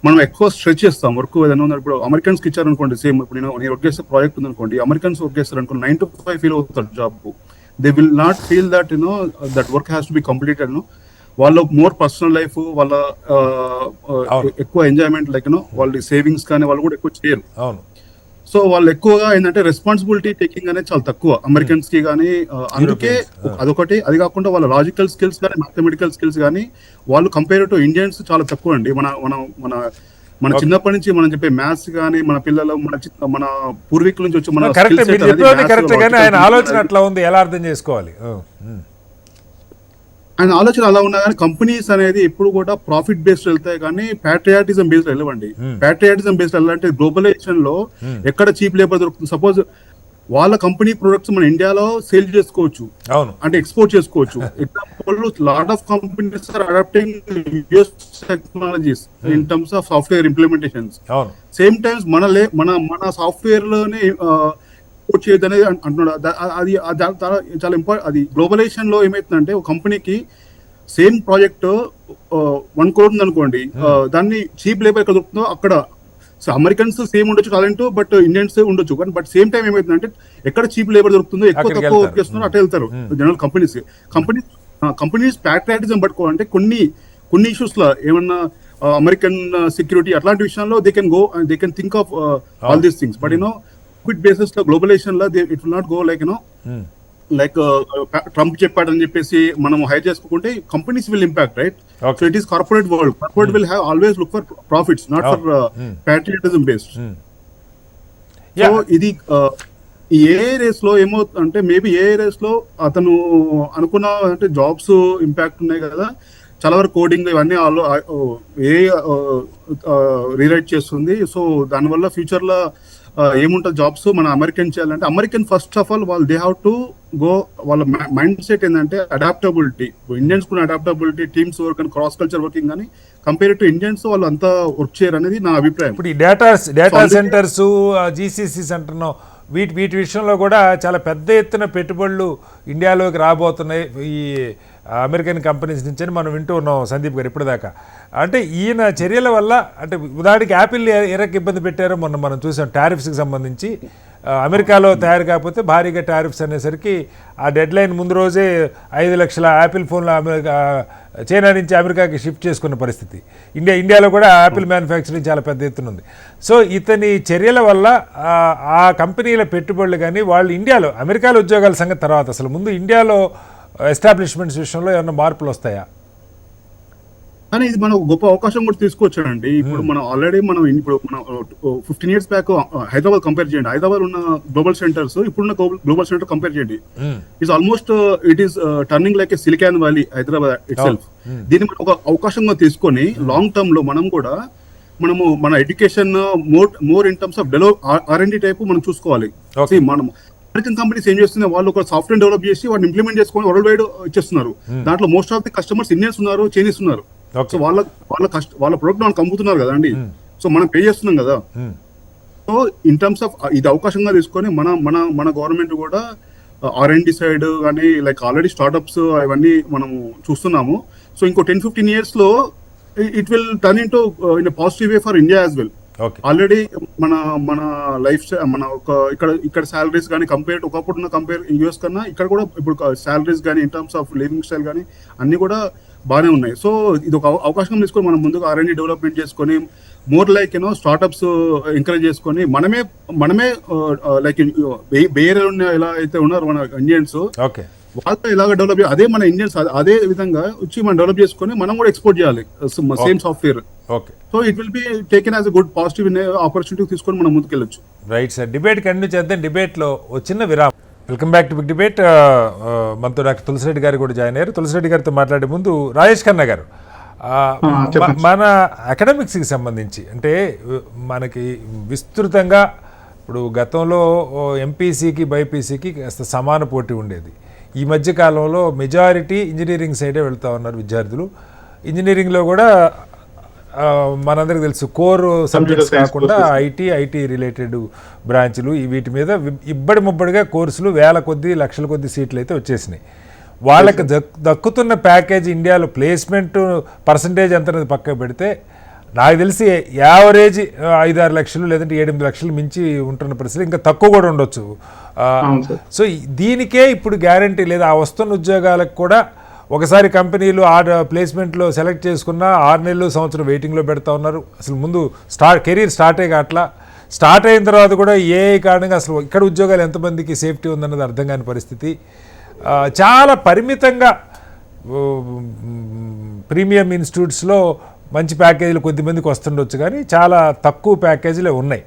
మనం ఎక్కువ స్ట్రెచ్ చేస్తాం వర్క్ ఏదైనా ఉంది. ఇప్పుడు అమెరికన్స్ కి ఇచ్చారనుకోండి, సేమ్ ఇప్పుడు నేను వర్క్ చేసే ప్రాజెక్ట్ ఉంది అనుకోండి, అమెరికన్స్ వర్క్ చేస్తారు అనుకోండి, 9 to 5 ఫీల్ అవుతారు job. They will not feel that that work has to be completed. వాళ్ళ మోర్ పర్సనల్ లైఫ్, వాళ్ళ ఎక్కువ ఎంజాయ్మెంట్, లైక్ వాళ్ళ సేవింగ్స్ కానీ వాళ్ళు కూడా ఎక్కువ చేయరు. సో వాళ్ళు ఎక్కువగా ఏంటంటే రెస్పాన్సిబిలిటీ టేకింగ్ అనేది చాలా తక్కువ అమెరికన్స్ కి కానీ. అందుకే అదొకటి. అది కాకుండా వాళ్ళ లాజికల్ స్కిల్స్ కానీ, మ్యాథమెటికల్ స్కిల్స్ కానీ వాళ్ళు కంపేర్ టు ఇండియన్స్ చాలా తక్కువ అండి. మన చిన్నప్పటి నుంచి మనం చెప్పే మ్యాథ్స్ కానీ, మన పిల్లలు మన పూర్వీకుల నుంచి వచ్చి మన ఆలోచన అట్లా ఉంది, ఎలా అర్థం చేసుకోవాలి? ఆయన ఆలోచన అలా ఉన్నా కానీ కంపెనీస్ అనేది ఎప్పుడు కూడా ప్రాఫిట్ బేస్డ్ వెళ్తాయి కానీ ప్యాట్రియాటిజం బేస్డ్ వెళ్ళవండి. ప్యాట్రియాటిజం బేస్డ్ వెళ్ళాలంటే గ్లోబలైజేషన్ లో ఎక్కడ చీప్ లేబర్ దొరుకుతుంది. సపోజ్ వాళ్ళ కంపెనీ ప్రొడక్ట్స్ మన ఇండియాలో సేల్ చేసుకోవచ్చు, అంటే ఎక్స్పోర్ట్ చేసుకోవచ్చు. Example, lot of companies are adapting US technologies in terms of software implementations. Same times మన సాఫ్ట్వేర్ లోనే చేయొద్దు అనేది అంటున్నాడు. అది చాలా ఇంపార్టెంట్. అది గ్లోబలైజేషన్ లో ఏమైతుందంటే ఒక కంపెనీకి సేమ్ ప్రాజెక్ట్ 1 crore ఉంది అనుకోండి, దాన్ని చీప్ లేబర్ ఎక్కడ దొరుకుతుందో అక్కడ. సో అమెరికన్స్ సేమ్ ఉండొచ్చు టాలెంట్, బట్ ఇండియన్స్ ఉండొచ్చు. బట్ సేమ్ టైం ఏమైతుందంటే ఎక్కడ చీప్ లేబర్ దొరుకుతుందో, ఎక్కువ తక్కువ వర్క్ చేస్తున్నారో అట్లా వెళ్తారు జనరల్ కంపెనీస్ ప్యాట్రియాటిజం పట్టుకోవాలంటే కొన్ని ఇష్యూస్ లో ఏమన్నా అమెరికన్ సెక్యూరిటీ అట్లాంటి విషయాల్లో they can think of all these things. But quit basis లో గ్లోబలైజేషన్ లో it will not go like Trump చెప్పాడని చెప్పేసి మనం హైర్ చేసుకోకుంటే companies will impact, right? So it is corporate world. Corporate will have always look for profits, not for patriotism based. So ఇది ఈ AI race లో ఏమవుతుందంటే, maybe AI race లో అతను అనుకున్న అంటే జాబ్స్ ఇంపాక్ట్ ఉన్నాయి కదా, చాలా వరకు కోడింగ్ ఇవన్నీ ఏఐ రీరైట్ చేస్తుంది. సో దానివల్ల ఫ్యూచర్ లో ఏముంటుంది జాబ్స్ మన అమెరికన్ చేయాలంటే, అమెరికన్ ఫస్ట్ ఆఫ్ ఆల్ వాళ్ళు దే హ్యావ్ టు గో, వాళ్ళ మైండ్ సెట్ ఏంటంటే అడాప్టబిలిటీ. ఇండియన్స్ కూడా adaptability, teams work and cross culture working కానీ కంపేర్ టు ఇండియన్స్ వాళ్ళు అంతా వర్క్ చేయరు అనేది నా అభిప్రాయం. ఇప్పుడు ఈ డేటా సెంటర్స్, జీసీసీ సెంటర్ వీటి విషయంలో కూడా చాలా పెద్ద ఎత్తున పెట్టుబడులు ఇండియాలోకి రాబోతున్నాయి ఈ అమెరికన్ కంపెనీస్ నుంచి అని మనం వింటూ ఉన్నాం సందీప్ గారు ఇప్పటిదాకా. అంటే ఈయన చర్యల వల్ల, అంటే ఉదాహరణకి యాపిల్ ఎరకి ఇబ్బంది పెట్టారో మనం చూసాం టారిఫ్స్కి సంబంధించి. అమెరికాలో తయారు కాకపోతే భారీగా టారిఫ్స్ అనేసరికి ఆ డెడ్ లైన్ ముందు రోజే 5 లక్షల యాపిల్ ఫోన్లు చైనా నుంచి అమెరికాకి షిఫ్ట్ చేసుకున్న పరిస్థితి. ఇండియాలో కూడా యాపిల్ మ్యానుఫ్యాక్చరింగ్ చాలా పెద్ద ఎత్తున ఉంది. సో ఇతని చర్యల వల్ల ఆ కంపెనీల పెట్టుబడులు కానీ వాళ్ళు ఇండియాలో, అమెరికాలో ఉద్యోగాల సంగతి తర్వాత, అసలు ముందు ఇండియాలో ఎస్టాబ్లిష్మెంట్స్ విషయంలో ఏమైనా మార్పులు వస్తాయా? కానీ ఇది మనం గొప్ప అవకాశం కూడా తీసుకొచ్చాడండి. ఇప్పుడు మనం ఆల్రెడీ మనం 15 years బ్యాక్ హైదరాబాద్ కంపేర్ చేయండి, హైదరాబాద్ ఉన్న గ్లోబల్ సెంటర్స్ ఇప్పుడున్న గ్లోబల్ సెంటర్ కంపేర్ చేయండి, it's almost it is turning like A silicon valley Hyderabad it self. దీన్ని మనం ఒక అవకాశంగా తీసుకొని లాంగ్ టర్మ్ లో మనము మన education more in terms of R&D type మనం చూసుకోవాలి. మనం అమెరికన్ కంపెనీస్ ఏం చేస్తున్నాయి, వాళ్ళు ఒక సాఫ్ట్వేర్ డెవలప్ చేసి వాటిని ఇంప్లిమెంట్ చేసుకొని వరల్డ్ వైడ్ ఇచ్చేస్తున్నారు. దాంట్లో most of the customers Indians ఉన్నారు, చైనీస్ ఉన్నారు. సో వాళ్ళ ప్రొడక్ట్ వాళ్ళకి అమ్ముతున్నారు కదా అండి. సో మనం పే చేస్తున్నాం కదా. సో ఇన్ టర్మ్స్ ఆఫ్ ఇది అవకాశంగా తీసుకొని మన గవర్నమెంట్ కూడా R&D సైడ్ కానీ లైక్ ఆల్రెడీ స్టార్ట్అప్స్ అవన్నీ మనం చూస్తున్నాము. సో ఇంకో 10-15 years లో it will turn in to in positive way for India as well. Okay. Already మన మన లైఫ్ మన ఇక్కడ సాలరీస్ కానీ కంపేర్ ఒకప్పుడు ఉన్న యూఎస్ కన్నా ఇక్కడ కూడా ఇప్పుడు సాలరీస్ కానీ in terms of living style కానీ అన్ని కూడా బాగానే ఉన్నాయి. సో ఇది ఒక అవకాశం తీసుకొని మనం ముందుగా R&D డెవలప్మెంట్ చేసుకొని మోర్ లైక్ స్టార్ట్అప్స్ ఎంకరేజ్ చేసుకొని మనమే లైక్ బేరే ఎలా అయితే ఉన్నారు మన ఇండియన్స్ ఓకే. వాళ్ళు ఇలాగ డెవలప్ అదే మన ఇండియన్స్ అదే విధంగా వచ్చి మనం డెవలప్ చేసుకొని మనం కూడా ఎక్స్పోర్ట్ చేయాలి same software. Okay. So it will be taken as a good positive opportunity తీసుకొని మనం ముందుకెళ్ళొచ్చు. రైట్ సార్, డిబేట్ కంటిన్యూ చేద్దాం. డిబేట్లో ఒక చిన్న విరామం. Welcome back to big debate. మనతో డాక్టర్ తులసిరెడ్డి గారు కూడా జాయిన్ అయ్యారు. తులసిరెడ్డి గారితో మాట్లాడే ముందు రాజేష్ ఖన్నా గారు, మన అకాడమిక్స్కి సంబంధించి అంటే మనకి విస్తృతంగా ఇప్పుడు గతంలో ఎంపీసీకి బైపీసీకి కాస్త సమాన పోటీ ఉండేది. ఈ మధ్య కాలంలో మెజారిటీ ఇంజనీరింగ్ సైడే వెళ్తూ ఉన్నారు విద్యార్థులు. ఇంజనీరింగ్లో కూడా మనందరికి తెలుసు కోర్ సబ్జెక్ట్స్ కాకుండా ఐటీ రిలేటెడ్ బ్రాంచ్లు వీటి మీద ఇబ్బడి ముబ్బడిగా కోర్సులు వేల కొద్ది లక్షల కొద్ది సీట్లు అయితే వచ్చేసినాయి. వాళ్ళకి దక్కుతున్న ప్యాకేజ్ ఇండియాలో ప్లేస్మెంట్ పర్సంటేజ్ ఎంత అనేది పక్కకు పెడితే నాకు తెలిసి యావరేజ్ 5-6 లక్షలు లేదంటే 7-8 లక్షలు మించి ఉంటున్న పరిస్థితి, ఇంకా తక్కువ కూడా ఉండొచ్చు. సో దీనికే ఇప్పుడు గ్యారంటీ లేదు. ఆ వస్తున్న ఉద్యోగాలకు కూడా ఒకసారి కంపెనీలు ప్లేస్మెంట్లో సెలెక్ట్ చేసుకున్న 6 నెలలు సంవత్సరం వెయిటింగ్లో పెడతా ఉన్నారు. అసలు ముందు కెరీర్ స్టార్టే కావట్లా. స్టార్ట్ అయిన తర్వాత కూడా ఏ కారణంగా అసలు ఇక్కడ ఉద్యోగాలు ఎంతమందికి సేఫ్టీ ఉందన్నది అర్థం కాని పరిస్థితి. చాలా పరిమితంగా ప్రీమియం ఇన్స్టిట్యూట్స్లో మంచి ప్యాకేజీలు కొద్దిమందికి వస్తుండొచ్చు, కానీ చాలా తక్కువ ప్యాకేజీలే ఉన్నాయి.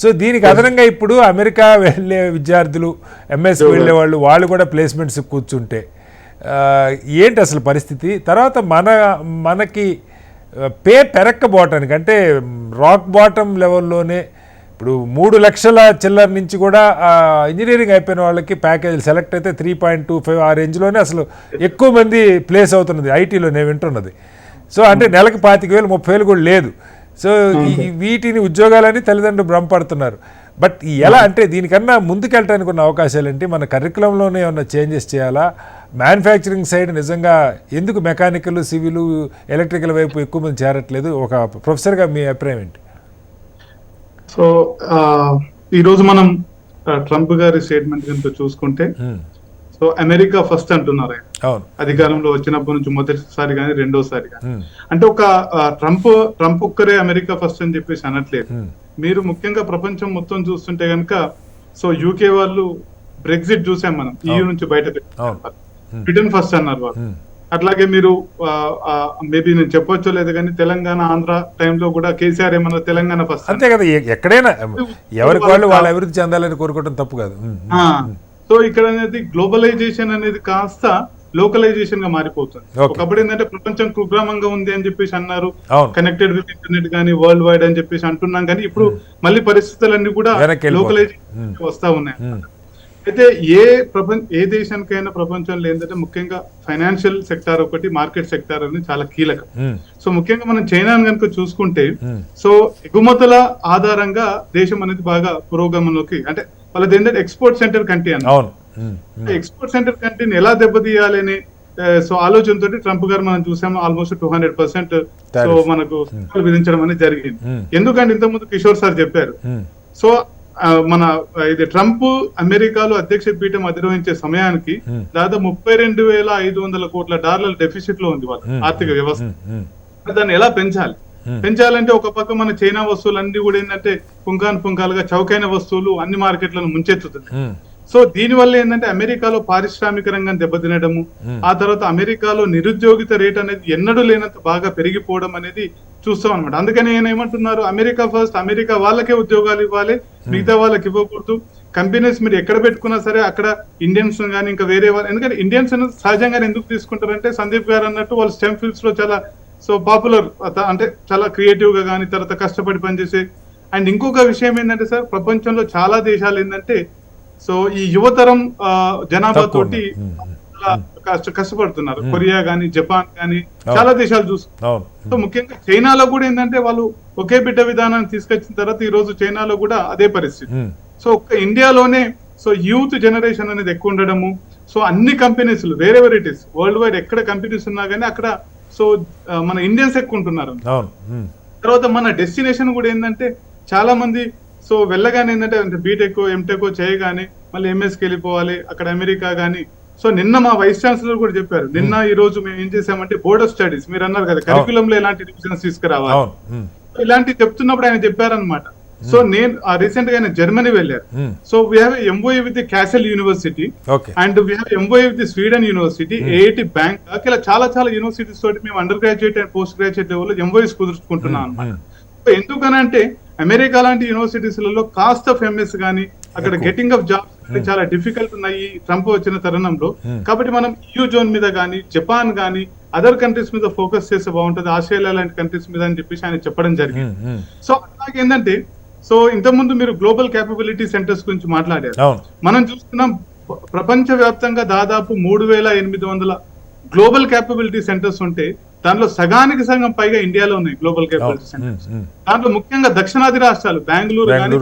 సో దీనికి అదనంగా ఇప్పుడు అమెరికా వెళ్ళే విద్యార్థులు, ఎంఎస్కి వెళ్ళే వాళ్ళు కూడా ప్లేస్మెంట్స్ కూర్చుంటే ఏంటి అసలు పరిస్థితి? తర్వాత మనకి పే పెరక్కపోవటానికి అంటే రాక్ బాటమ్ లెవెల్లోనే ఇప్పుడు 3 లక్షల చిల్లర నుంచి కూడా ఇంజనీరింగ్ అయిపోయిన వాళ్ళకి ప్యాకేజీలు సెలెక్ట్ అయితే 3.25 ఆ రేంజ్లోనే అసలు ఎక్కువ మంది ప్లేస్ అవుతున్నది ఐటీలో నేను వింటున్నది. సో అంటే నెలకు 25,000 30,000 కూడా లేదు. సో వీటిని ఉద్యోగాలని తల్లిదండ్రులు భ్రమపడుతున్నారు. బట్ ఎలా అంటే దీనికన్నా ముందుకెళ్ళడానికి ఉన్న అవకాశాలు ఏంటి? మన కరికులంలోనే ఏమన్నా చేంజెస్ చేయాలా? మ్యానుఫ్యాక్చరింగ్ సైడ్ నిజంగా ఎందుకు మెకానికల్, సివిల్, ఎలక్ట్రికల్ వైపు ఎక్కువ మంది చేరట్లేదు? ఒక ప్రొఫెసర్గా మీ అభిప్రాయం ఏంటి? సో ఈరోజు మనం ట్రంప్ గారి స్టేట్మెంట్ కనుక చూసుకుంటే, సో అమెరికా ఫస్ట్ అంటున్నారు ఆయన అధికారంలో వచ్చినప్పటి నుంచి, మొదటిసారి కానీ రెండోసారి కానీ. అంటే ఒక ట్రంప్ ఒక్కరే అమెరికా ఫస్ట్ అని చెప్పేసి అనట్లేదు. మీరు ముఖ్యంగా ప్రపంచం మొత్తం చూస్తుంటే కనుక, సో యూకే వాళ్ళు బ్రెగ్జిట్ చూసాం మనం, EU నుంచి బయట బ్రిటన్ ఫస్ట్ అన్నారు వాళ్ళు. అట్లాగే మీరు మేబీ నేను చెప్పొచ్చో లేదు కానీ తెలంగాణ, ఆంధ్ర టైంలో కూడా కేసీఆర్ ఏమన్నా తెలంగాణ ఫస్ట్ అంతే కదా. ఎక్కడైనా ఎవరికి వాళ్ళు వాళ్ళ అభివృద్ధి చెందాలని కోరుకోవడం తప్పు కాదు. సో ఇక్కడ అనేది గ్లోబలైజేషన్ అనేది కాస్త లోకలైజేషన్ గా మారిపోతుంది. ఒకప్పుడు ఏంటంటే ప్రపంచం కుగ్రామంగా ఉంది అని చెప్పేసి అన్నారు, కనెక్టెడ్ విత్ ఇంటర్నెట్ కానీ వరల్డ్ వైడ్ అని చెప్పేసి అంటున్నాం, కానీ ఇప్పుడు మళ్ళీ పరిస్థితులన్నీ కూడా లోకలైజేషన్ వస్తా ఉన్నాయి. అయితే ఏ దేశానికైనా ప్రపంచంలో ఏంటంటే ముఖ్యంగా ఫైనాన్షియల్ సెక్టార్ ఒకటి, మార్కెట్ సెక్టార్ అనేది చాలా కీలకం. సో ముఖ్యంగా మనం చైనాను కనుక చూసుకుంటే, సో ఎగుమతుల ఆధారంగా దేశం అనేది బాగా పురోగమనంలోకి, అంటే వాళ్ళది ఏంటంటే ఎక్స్పోర్ట్ సెంటర్ కంట్రీ అన్న, ఎక్స్పోర్ట్ సెంటర్ కంట్రీని ఎలా దెబ్బతీయాలి అని సో ఆలోచనతో ట్రంప్ గారు మనం చూసాము ఆల్మోస్ట్ 200% సో మనకు విధించడం అనేది జరిగింది. ఎందుకంటే ఇంతకుముందు కిషోర్ సార్ చెప్పారు, సో మన ఇది ట్రంప్ అమెరికాలో అధ్యక్ష పీఠం అధిరోహించే సమయానికి దాదాపు $32,500 కోట్ల డెఫిసిట్ లో ఉంది వాళ్ళ ఆర్థిక వ్యవస్థ. దాన్ని ఎలా పెంచాలంటే ఒక పక్క మన చైనా వస్తువులు అన్ని కూడా ఏంటంటే పుంకాలుగా చౌకైన వస్తువులు అన్ని మార్కెట్లను ముంచెత్తుతుంది. సో దీని వల్ల ఏంటంటే అమెరికాలో పారిశ్రామిక రంగం దెబ్బతినడము, ఆ తర్వాత అమెరికాలో నిరుద్యోగిత రేట్ అనేది ఎన్నడూ లేనంత బాగా పెరిగిపోవడం అనేది చూస్తాం అనమాట. అందుకని ఆయన ఏమంటున్నారు, అమెరికా ఫస్ట్, అమెరికా వాళ్ళకే ఉద్యోగాలు ఇవ్వాలి, మిగతా వాళ్ళకి ఇవ్వకూడదు. కంపెనీస్ మీరు ఎక్కడ పెట్టుకున్నా సరే అక్కడ ఇండియన్స్ కానీ ఇంకా వేరే వాళ్ళు, ఎందుకంటే ఇండియన్స్ అనేది సహజంగా ఎందుకు తీసుకుంటారంటే సందీప్ గారు అన్నట్టు వాళ్ళు స్టెమ్ ఫీల్డ్స్ లో చాలా సో పాపులర్, అంటే చాలా క్రియేటివ్ గా కానీ తర్వాత కష్టపడి పనిచేసే. అండ్ ఇంకొక విషయం ఏంటంటే సార్, ప్రపంచంలో చాలా దేశాలు ఏంటంటే సో ఈ యువతరం జనాభా తోటి కష్టపడుతున్నారు. కొరియా గానీ, జపాన్ గానీ చాలా దేశాలు చూస్తున్నారు. సో ముఖ్యంగా చైనాలో కూడా ఏంటంటే వాళ్ళు ఒకే బిడ్డ విధానాన్ని తీసుకొచ్చిన తర్వాత ఈ రోజు చైనాలో కూడా అదే పరిస్థితి. సో ఒక్క ఇండియాలోనే సో యూత్ జనరేషన్ అనేది ఎక్కువ ఉండడము, సో అన్ని companies wear ever it is world wide ఎక్కడ కంపెనీస్ ఉన్నా కానీ అక్కడ సో మన ఇండియన్స్ ఎక్కువ ఉంటున్నారు. తర్వాత మన డెస్టినేషన్ కూడా ఏంటంటే చాలా మంది సో వెళ్ళగానే ఏంటంటే బీటెక్ ఎంటెక్ చేయగానే మళ్ళీ ఎంఎస్కి వెళ్ళిపోవాలి అక్కడ అమెరికా కానీ. సో నిన్న మా వైస్ ఛాన్సలర్ కూడా చెప్పారు, నిన్న ఈ రోజు మేము ఏం చేసామంటే బోర్డ్ ఆఫ్ స్టడీస్ మీరు అన్నారు కదా కరికులం లో ఎలాంటి రివిజన్స్ తీసుకురావాలి ఇలాంటివి చెప్తున్నప్పుడు ఆయన చెప్పారనమాట. సో నేను రీసెంట్ గా ఆయన జర్మనీ వెళ్ళారు. So we have MOA with the Kassel university and we have MOA with the Sweden university, AIT bank, ఇలా చాలా చాలా యూనివర్సిటీస్ తోటి మేము undergraduate and postgraduate level MOs కుదుర్చుకుంటున్నాం అనమాట. సో ఎందుకనంటే అమెరికా లాంటి యూనివర్సిటీస్ లలో కాస్ట్ ఆఫ్ ఎంఎస్ గానీ అక్కడ గెటింగ్ ఆఫ్ జాబ్స్ చాలా డిఫికల్ట్ ఉన్నాయి ట్రంప్ వచ్చిన తరుణంలో. కాబట్టి మనం EU జోన్ మీద గానీ జపాన్ గానీ అదర్ కంట్రీస్ మీద ఫోకస్ చేస్తే బాగుంటుంది, ఆస్ట్రేలియా లాంటి కంట్రీస్ మీద అని చెప్పేసి ఆయన చెప్పడం జరిగింది. సో అట్లాగే ఏంటంటే సో ఇంతకుముందు మీరు గ్లోబల్ క్యాపబిలిటీ సెంటర్స్ గురించి మాట్లాడారు. మనం చూస్తున్నాం ప్రపంచ వ్యాప్తంగా దాదాపు 3800 గ్లోబల్ క్యాపబిలిటీ సెంటర్స్ ఉంటే దాంట్లో సగానికి సగం పైగా ఇండియాలో ఉన్నాయి గ్లోబల్ క్యాపబిలిటీ సెంటర్స్. దాంట్లో ముఖ్యంగా దక్షిణాది రాష్ట్రాలు బెంగళూరు కానీ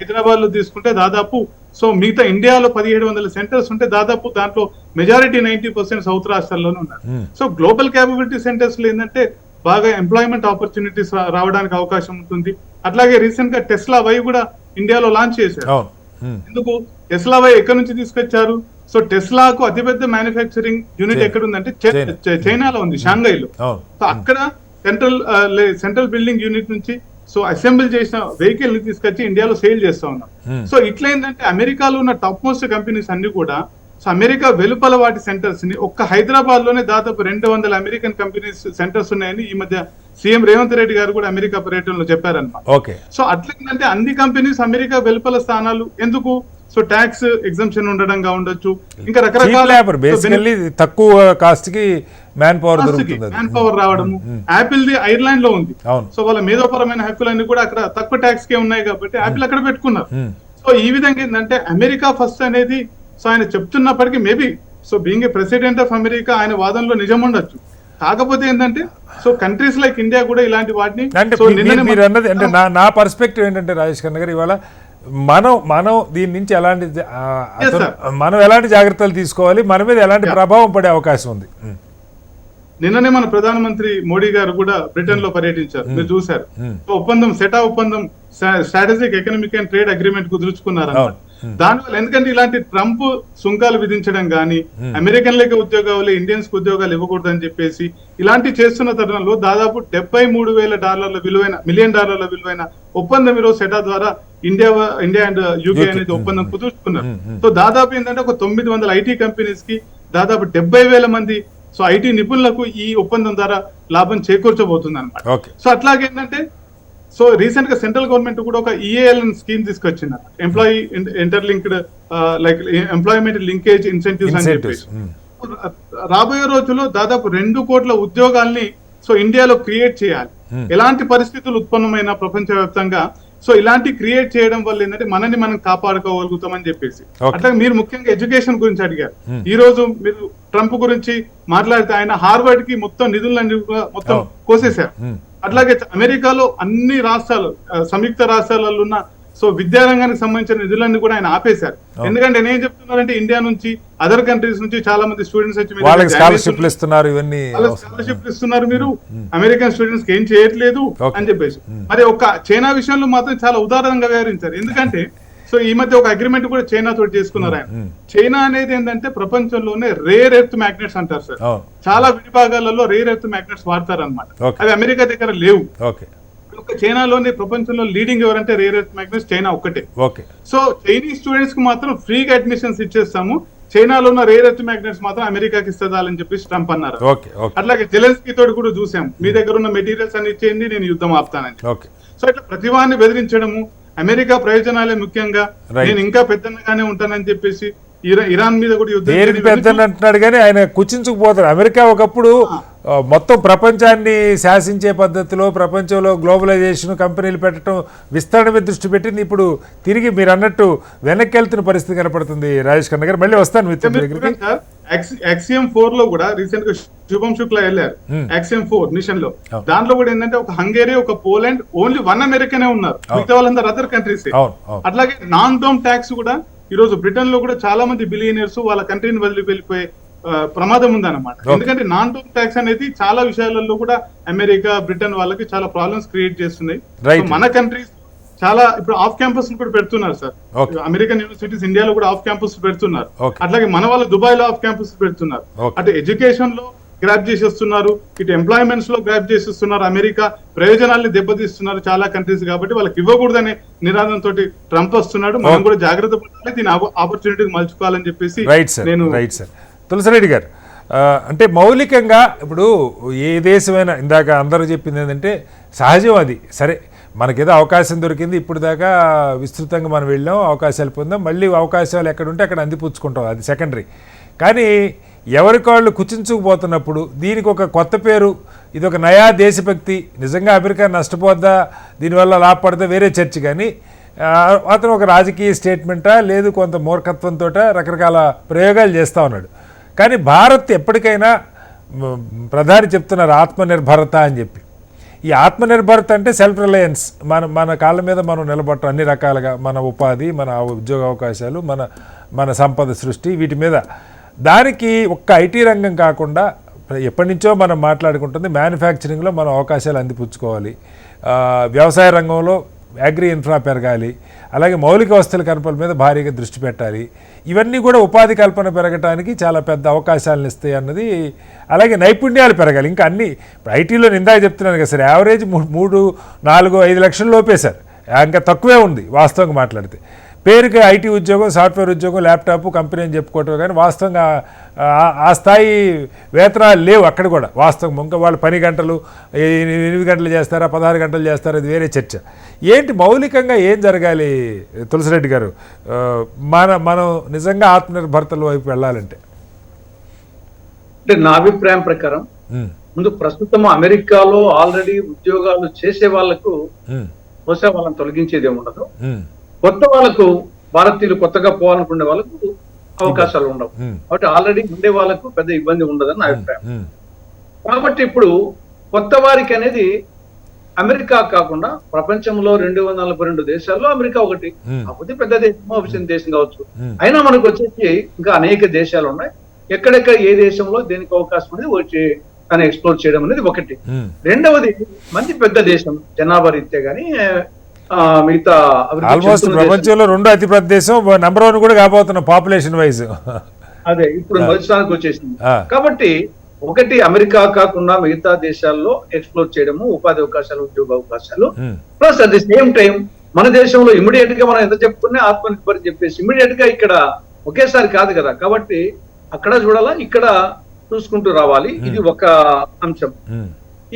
హైదరాబాద్ లో తీసుకుంటే దాదాపు సో మిగతా ఇండియాలో 1700 సెంటర్స్ ఉంటే దాదాపు దాంట్లో మెజారిటీ 90% సౌత్ రాష్ట్రాల్లోనే ఉన్నారు. సో గ్లోబల్ క్యాపబిలిటీ సెంటర్స్ లో ఏంటంటే బాగా ఎంప్లాయ్మెంట్ ఆపర్చునిటీస్ రావడానికి అవకాశం ఉంటుంది. అట్లాగే రీసెంట్ గా టెస్లా వై కూడా ఇండియాలో లాంచ్ చేశారు. ఎందుకు టెస్లా వై ఎక్కడి నుంచి తీసుకొచ్చారు? సో టెస్లాకు అతిపెద్ద మ్యానుఫ్యాక్చరింగ్ యూనిట్ ఎక్కడ ఉందంటే చైనాలో ఉంది, షాంఘైలో. సో అక్కడ సెంట్రల్ బిల్డింగ్ యూనిట్ నుంచి సో అసెంబ్ల్ చేసిన వెహికల్ ని తీసుకొచ్చి ఇండియాలో సేల్ చేస్తా ఉన్నాం. సో ఇట్లా ఏంటంటే అమెరికాలో ఉన్న టాప్ మోస్ట్ కంపెనీస్ అన్ని కూడా సో అమెరికా వెలుపల వాటి సెంటర్స్ ని ఒక్క హైదరాబాద్ లోనే దాదాపు 200 అమెరికన్ కంపెనీస్ సెంటర్స్ ఉన్నాయని ఈ మధ్య సీఎం రేవంత్ రెడ్డి గారు కూడా అమెరికా పర్యటనలో చెప్పారన్నమాట. సో అట్లేంటంటే అన్ని కంపెనీస్ అమెరికా వెలుపల స్థానాలు ఎందుకు? సో ట్యాక్స్ ఎగ్జంప్షన్ ఉండడంగా ఉండొచ్చు, ఇంకా రకరకాల తక్కువ కాస్ట్ కి మ్యాన్ పవర్ రావడము. యాపిల్ ది ఐర్లాండ్ లో ఉంది. సో వాళ్ళ మేధోపరమైన హక్కులన్నీ కూడా అక్కడ తక్కువ ట్యాక్స్ కే ఉన్నాయి కాబట్టి యాపిల్ అక్కడ పెట్టుకున్నారు. సో ఈ విధంగా ఏంటంటే అమెరికా ఫస్ట్ అనేది సో ఆయన చెప్తున్నప్పటికీ maybe so being a president of America ఆయన వాదనలో నిజం ఉండొచ్చు. కాకపోతే ఏంటంటే సో కంట్రీస్ లైక్ ఇండియా కూడా ఇలాంటి వాటిని అంటే నా పర్స్పెక్టివ్ ఏంటంటే రాజేష్ ఖన్నా గారు ఇవాళ మనం దీని నుంచి ఎలాంటి మనం ఎలాంటి జాగ్రత్తలు తీసుకోవాలి, మన మీద ఎలాంటి ప్రభావం పడే అవకాశం ఉంది? నిన్ననే మన ప్రధానమంత్రి మోడీ గారు కూడా బ్రిటన్ లో పర్యటించారు, మీరు చూశారు. ఒప్పందం సెటా ఒప్పందం strategic economic and trade agreement కుదుర్చుకున్నారు. దానివల్ల ఎందుకంటే ఇలాంటి ట్రంప్ సుంకాలు విధించడం గానీ అమెరికన్లకి ఉద్యోగాలు ఇండియన్స్ కి ఉద్యోగాలు ఇవ్వకూడదు అని చెప్పేసి ఇలాంటి చేస్తున్న తరుణంలో దాదాపు $73,000 మిలియన్ డాలర్ల విలువైన ఒప్పందం ఈరోజు సెటా ద్వారా ఇండియా అండ్ యూకే అనేది ఒప్పందం కుదుర్చుకున్నారు. సో దాదాపు ఏంటంటే ఒక 900 ఐటీ కంపెనీస్ కి దాదాపు 70,000 మంది సో ఐటీ నిపుణులకు ఈ ఒప్పందం ద్వారా లాభం చేకూర్చబోతుంది అనమాట. సో అట్లాగే ఏంటంటే సో రీసెంట్ గా సెంట్రల్ గవర్నమెంట్ కూడా ఒక EAL స్కీమ్ తీసుకొచ్చింది, employee interlinked like employment linkage incentives అని చెప్పేసి. రాబోయే రోజుల్లో దాదాపు 2 కోట్ల ఉద్యోగాల్ని సో ఇండియాలో క్రియేట్ చేయాలి. ఎలాంటి పరిస్థితులు ఉత్పన్నమైన ప్రపంచవ్యాప్తంగా సో ఇలాంటి క్రియేట్ చేయడం వల్ల ఏంటంటే మనని మనం కాపాడుకోగలుగుతామని చెప్పేసి. అట్లాగే మీరు ముఖ్యంగా ఎడ్యుకేషన్ గురించి అడిగారు. ఈ రోజు మీరు ట్రంప్ గురించి మాట్లాడితే ఆయన హార్వర్డ్ కి మొత్తం నిధులన్నీ మొత్తం కోసేశారు. అట్లాగే అమెరికాలో అన్ని రాష్ట్రాలు సంయుక్త రాష్ట్రాలలో ఉన్న సో విద్యారంగానికి సంబంధించిన నిధులన్నీ కూడా ఆయన ఆపేశారు. ఎందుకంటే నేను చెప్తున్నానంటే ఇండియా నుంచి అదర్ కంట్రీస్ నుంచి చాలా మంది స్టూడెంట్స్ వచ్చి స్కాలర్షిప్లు ఇస్తున్నారు, మీరు అమెరికన్ స్టూడెంట్స్ కి ఏం చేయట్లేదు అని చెప్పేసి. మరి ఒక చైనా విషయంలో మాత్రం చాలా ఉదారంగా వ్యవహరించారు. ఎందుకంటే సో ఈ మధ్య ఒక అగ్రిమెంట్ కూడా చైనా తోటి చేసుకున్నారు ఆయన. చైనా అనేది ఏంటంటే ప్రపంచంలోనే రేర్ ఎర్త్ మ్యాగ్నెట్స్ అంటారు సార్, చాలా విడిభాగాలలో రేర్ ఎర్త్ మ్యాగ్నెట్స్ వాడతారు అనమాట. అవి అమెరికా దగ్గర లేవు. చైనాలోనే ప్రపంచంలో లీడింగ్ ఎవరంటే రేర్ ఎర్త్ మ్యాగ్నెట్స్ చైనా ఒక్కటే. సో చైనీస్ స్టూడెంట్స్ కి మాత్రం ఫ్రీగా అడ్మిషన్స్ ఇచ్చేస్తాము, చైనాలో ఉన్న రేర్ ఎర్త్ మ్యాగ్నెట్స్ మాత్రం అమెరికాకి ఇస్తుందని చెప్పేసి ట్రంప్ అన్నారు. అట్లాగే జెలెన్స్కీ తోటి కూడా చూసాం, మీ దగ్గర ఉన్న మెటీరియల్స్ అన్ని ఇచ్చేయండి నేను యుద్ధం ఆపుతానని. సో ఇట్లా ప్రతివాన్ని బెదిరించడము, అమెరికా ప్రయోజనాలే ముఖ్యంగా నేను ఇంకా పెద్దగానే ఉంటానని చెప్పేసి ఇరాన్ మీద కూడా యుద్ధం అంటున్నాడు. కానీ ఆయన కుచించుకుపోతారు. అమెరికా ఒకప్పుడు మొత్తం ప్రపంచాన్ని శాసించే పద్ధతిలో ప్రపంచంలో గ్లోబలైజేషన్ కంపెనీలు పెట్టడం విస్తరణ మీద దృష్టి పెట్టింది. ఇప్పుడు తిరిగి మీరు అన్నట్టు వెనక్కి వెళ్తున్న పరిస్థితి కనపడుతుంది. రాజేష్ ఖన్నా గారు మళ్ళీ వస్తాను Axiom 4 లో కూడా రీసెంట్ గా శుభం శుక్లా వెళ్ళారు. Axiom 4 మిషన్ లో దాంట్లో కూడా ఏంటంటే ఒక హంగేరీ ఒక పోలాండ్ ఓన్లీ 1 అమెరికనే ఉన్నారు, మిగతా వాళ్ళందరూ అదర్ కంట్రీస్. అట్లాగే నాన్ డోమ్ ట్యాక్స్ కూడా ఈ రోజు బ్రిటన్ లో కూడా చాలా మంది బిలియనర్స్ వాళ్ళ కంట్రీని వదిలి వెళ్ళిపోయే ప్రమాదం ఉందన్నమాట. ఎందుకంటే నాన్ టోల్ ట్యాక్స్ అనేది చాలా విషయాలలో కూడా అమెరికా, బ్రిటన్ వాళ్ళకి చాలా ప్రాబ్లమ్స్ క్రియేట్ చేస్తున్నాయి. మన కంట్రీస్ చాలా ఇప్పుడు ఆఫ్ క్యాంపస్ కూడా పెడుతున్నారు సార్. అమెరికన్ యూనివర్సిటీస్ ఇండియాలో కూడా ఆఫ్ క్యాంపస్ పెడుతున్నారు. అట్లాగే మన వాళ్ళు దుబాయ్ లో ఆఫ్ క్యాంపస్ పెడుతున్నారు. అటు ఎడ్యుకేషన్ లో గ్రాప్ చేసేస్తున్నారు, ఇటు ఎంప్లాయ్మెంట్స్ లో గ్రాప్ చేసేస్తున్నారు. అమెరికా ప్రయోజనాల్ని దెబ్బతీస్తున్నారు చాలా కంట్రీస్. కాబట్టి వాళ్ళకి ఇవ్వకూడదనే నినాదంతో ట్రంప్ వస్తున్నాడు. మనం కూడా జాగ్రత్త పడాలి, దీని ఆపర్చునిటీకి మలుచుకోవాలని చెప్పేసి నేను. తులసిరెడ్డి గారు, అంటే మౌలికంగా ఇప్పుడు ఏ దేశమైనా ఇందాక అందరూ చెప్పింది ఏంటంటే సహజం అది. సరే, మనకేదో అవకాశం దొరికింది, ఇప్పుడు దాకా విస్తృతంగా మనం వెళ్ళాం, అవకాశాలు పొందాం, మళ్ళీ అవకాశాలు ఎక్కడుంటే అక్కడ అందిపుచ్చుకుంటాం, అది సెకండరీ. కానీ ఎవరికాళ్ళు కుచించుకుపోతున్నప్పుడు దీనికి ఒక కొత్త పేరు, ఇది ఒక నయా దేశభక్తి, నిజంగా అమెరికా నష్టపోద్దా, దీనివల్ల లాభపడదా వేరే చర్చ. కానీ అతను ఒక రాజకీయ స్టేట్మెంటా లేదు కొంత మూర్ఖత్వంతో రకరకాల ప్రయోగాలు చేస్తూ ఉన్నాడు. కానీ భారత్ ఎప్పటికైనా ప్రధాని చెప్తున్నారు ఆత్మనిర్భరత అని చెప్పి. ఈ ఆత్మనిర్భరత అంటే సెల్ఫ్ రిలయన్స్, మన కాళ్ళ మీద మనం నిలబడటం అన్ని రకాలుగా, మన ఉపాధి, మన ఉద్యోగ అవకాశాలు, మన సంపద సృష్టి, వీటి మీద. దానికి ఒక్క ఐటీ రంగం కాకుండా ఎప్పటి నుంచో మనం మాట్లాడుకుంటుంది మ్యానుఫ్యాక్చరింగ్లో మనం అవకాశాలు అందిపుచ్చుకోవాలి, వ్యవసాయ రంగంలో అగ్రి ఇన్ఫ్రా పెరగాలి, అలాగే మౌలిక వస్తువుల కల్పన మీద భారీగా దృష్టి పెట్టాలి. ఇవన్నీ కూడా ఉపాధి కల్పన పెరగటానికి చాలా పెద్ద అవకాశాలను ఇస్తాయి అన్నది. అలాగే నైపుణ్యాలు పెరగాలి. ఇంకా అన్నీ ఐటీలో ఇందాక చెప్తున్నాను కదా సార్, యావరేజ్ 3, 4, 5 లక్షల లోపే సార్, ఇంకా తక్కువే ఉంది వాస్తవంగా మాట్లాడితే. పేరుకి ఐటీ ఉద్యోగం, సాఫ్ట్వేర్ ఉద్యోగం, ల్యాప్టాప్ కంపెనీ అని చెప్పుకోవటం, కానీ వాస్తవంగా ఆ స్థాయి వేతనాలు లేవు అక్కడ కూడా వాస్తవం. ఇంకా వాళ్ళు పని గంటలు 8 గంటలు చేస్తారా, 16 గంటలు చేస్తారా, అది వేరే చర్చ. ఏంటి మౌలికంగా ఏం జరగాలి తులసిరెడ్డి గారు, మనం నిజంగా ఆత్మనిర్భరతల వైపు వెళ్ళాలంటే? అంటే నా అభిప్రాయం ప్రకారం ముందు ప్రస్తుతం అమెరికాలో ఆల్రెడీ ఉద్యోగాలు చేసే వాళ్లకు బహుశా వాళ్ళని తొలగించేది ఏముండదు. కొత్త వాళ్ళకు, భారతీయులు కొత్తగా పోవాలనుకునే వాళ్ళకు అవకాశాలు ఉండవు. కాబట్టి ఆల్రెడీ ఉండే వాళ్ళకు పెద్ద ఇబ్బంది ఉండదని నా అభిప్రాయం. కాబట్టి ఇప్పుడు కొత్త వారికి అనేది అమెరికా కాకుండా ప్రపంచంలో 242 దేశాల్లో అమెరికా ఒకటి. కాకపోతే పెద్ద దేశమో అభివృద్ధి దేశం కావచ్చు. అయినా మనకు వచ్చేసి ఇంకా అనేక దేశాలు ఉన్నాయి. ఎక్కడెక్కడ ఏ దేశంలో దేనికి అవకాశం అనేది వచ్చి దాన్ని ఎక్స్ప్లోర్ చేయడం అనేది ఒకటి. రెండవది మంచి పెద్ద దేశం జనాభా రీత్యా గానీ మిగతా ఆల్మోస్ట్ ప్రపంచంలో 2వ అతిపెద్ద దేశం, నెంబర్ 1 కూడా కాబోతున్నాం పాపులేషన్ వైజ్. అదే ఇప్పుడు మొదటి స్థానానికి వచ్చేసింది. కాబట్టి ఒకటి అమెరికా కాకుండా మిగతా దేశాల్లో ఎక్స్ప్లోర్ చేయడము, ఉపాధి అవకాశాలు, ఉద్యోగ అవకాశాలు. Plus at the same time మన దేశంలో ఇమీడియట్ గా మనం ఎంత చెప్పుకున్నా ఆత్మనిర్భర్ చెప్పేసి ఇమీడియట్ గా ఇక్కడ ఒకేసారి కాదు కదా. కాబట్టి అక్కడ చూడాలా, ఇక్కడ చూసుకుంటూ రావాలి. ఇది ఒక అంశం.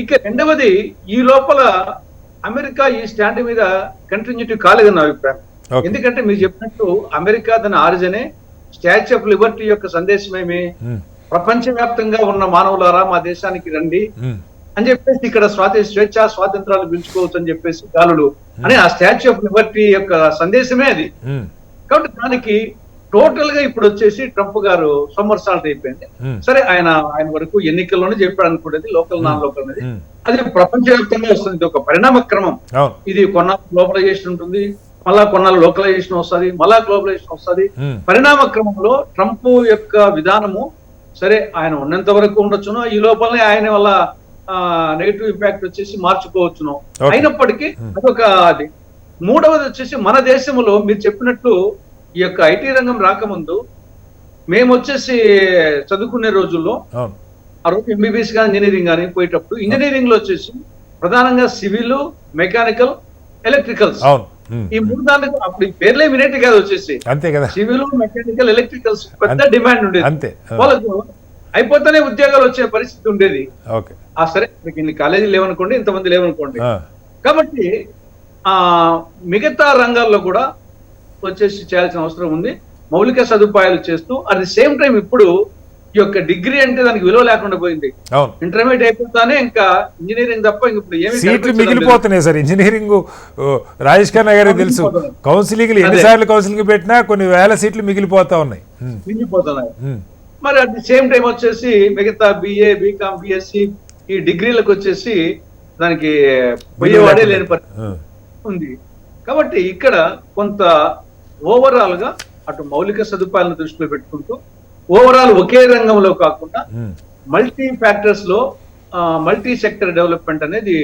ఇక రెండవది, ఈ లోపల అమెరికా ఈ స్టాండ్ మీద కంటిన్యూటీ కాలేదని నా అభిప్రాయం. ఎందుకంటే మీరు చెప్పినట్టు అమెరికా దాని ఆరిజనే స్టాచ్యూ ఆఫ్ లిబర్టీ యొక్క సందేశమేమి, ప్రపంచవ్యాప్తంగా ఉన్న మానవులారా మా దేశానికి రండి అని చెప్పేసి ఇక్కడ స్వేచ్ఛ స్వాతంత్రాలు పెంచుకోవచ్చు అని చెప్పేసి గాలుడు అని ఆ స్టాచ్యూ ఆఫ్ లిబర్టీ యొక్క సందేశమే అది. కాబట్టి దానికి టోటల్ గా ఇప్పుడు వచ్చేసి ట్రంప్ గారు సమ్మర్సాల్ట్ అయిపోయింది. సరే, ఆయన వరకు ఎన్నికల్లోనే చెప్పాడు అనుకునేది లోకల్ నాన్ లోకల్ అనేది, అది ప్రపంచవ్యాప్తంగా వస్తుంది. ఇది ఒక పరిణామ క్రమం. ఇది కొన్నాళ్ళు గ్లోబలైజేషన్ ఉంటుంది, మళ్ళా కొన్నాళ్ళు లోకలైజేషన్ వస్తుంది, మళ్ళా గ్లోబలైజేషన్ వస్తుంది. పరిణామ క్రమంలో ట్రంప్ యొక్క విధానము సరే ఆయన ఉన్నంత వరకు ఉండొచ్చును, ఈ లోపలనే ఆయన వల్ల నెగిటివ్ ఇంపాక్ట్ వచ్చేసి మార్చుకోవచ్చును. అయినప్పటికీ అదొక అది. మూడవది వచ్చేసి మన దేశంలో మీరు చెప్పినట్లు ఈ యొక్క ఐటీ రంగం రాకముందు మేము వచ్చేసి చదువుకునే రోజుల్లో ఆ రోజు ఎంబీబీఎస్ కానీ ఇంజనీరింగ్ కానీ పోయేటప్పుడు ఇంజనీరింగ్ లో వచ్చేసి ప్రధానంగా సివిల్, మెకానికల్, ఎలక్ట్రికల్స్ ఈ 3 దానికి అప్పుడు పేర్లే వినేట్ కాదు వచ్చేసి సివిల్, మెకానికల్, ఎలక్ట్రికల్స్ పెద్ద డిమాండ్ ఉండేది. వాళ్ళకు అయిపోతేనే ఉద్యోగాలు వచ్చే పరిస్థితి ఉండేది. సరే ఇన్ని కాలేజీలు లేవనుకోండి, ఇంతమంది లేవనుకోండి. కాబట్టి మిగతా రంగాల్లో కూడా వచ్చేసి చేయాల్సిన అవసరం ఉంది, మౌలిక సదుపాయాలు చేస్తూ. అట్ ది సేమ్ టైం ఇప్పుడు ఈ యొక్క డిగ్రీ అంటే దానికి విలువ లేకుండా పోయింది. ఇంటర్మీడియట్ అయిపోతానే ఇంకా ఇంజనీరింగ్ తప్ప ఇప్పుడు ఏమి సీట్లు మిగిలిపోతున్నాయి సార్. ఇంజనీరింగ్ రాజేష్ ఖన్నా గారికి తెలుసు, కౌన్సిలింగ్ ఎన్నిసార్లు కౌన్సిలింగ్ పెట్టినా కొన్ని వేల సీట్లు మిగిలిపోతా ఉన్నాయి. మరి అట్ ది సేమ్ టైం వచ్చేసి మిగతా బిఏ, బీకామ్, బిఎస్సి ఈ డిగ్రీలకు వచ్చేసి దానికి పోయేవాడే లేని పరిస్థితి ఉంది. కాబట్టి ఇక్కడ కొంత ఓవరాల్ గా అటు మౌలిక సదుపాయాలను దృష్టిలో పెట్టుకుంటూ ఓవరాల్ ఒకే రంగంలో కాకుండా మల్టీ ఫ్యాక్టర్స్ లో మల్టీ సెక్టర్ డెవలప్మెంట్ అనేది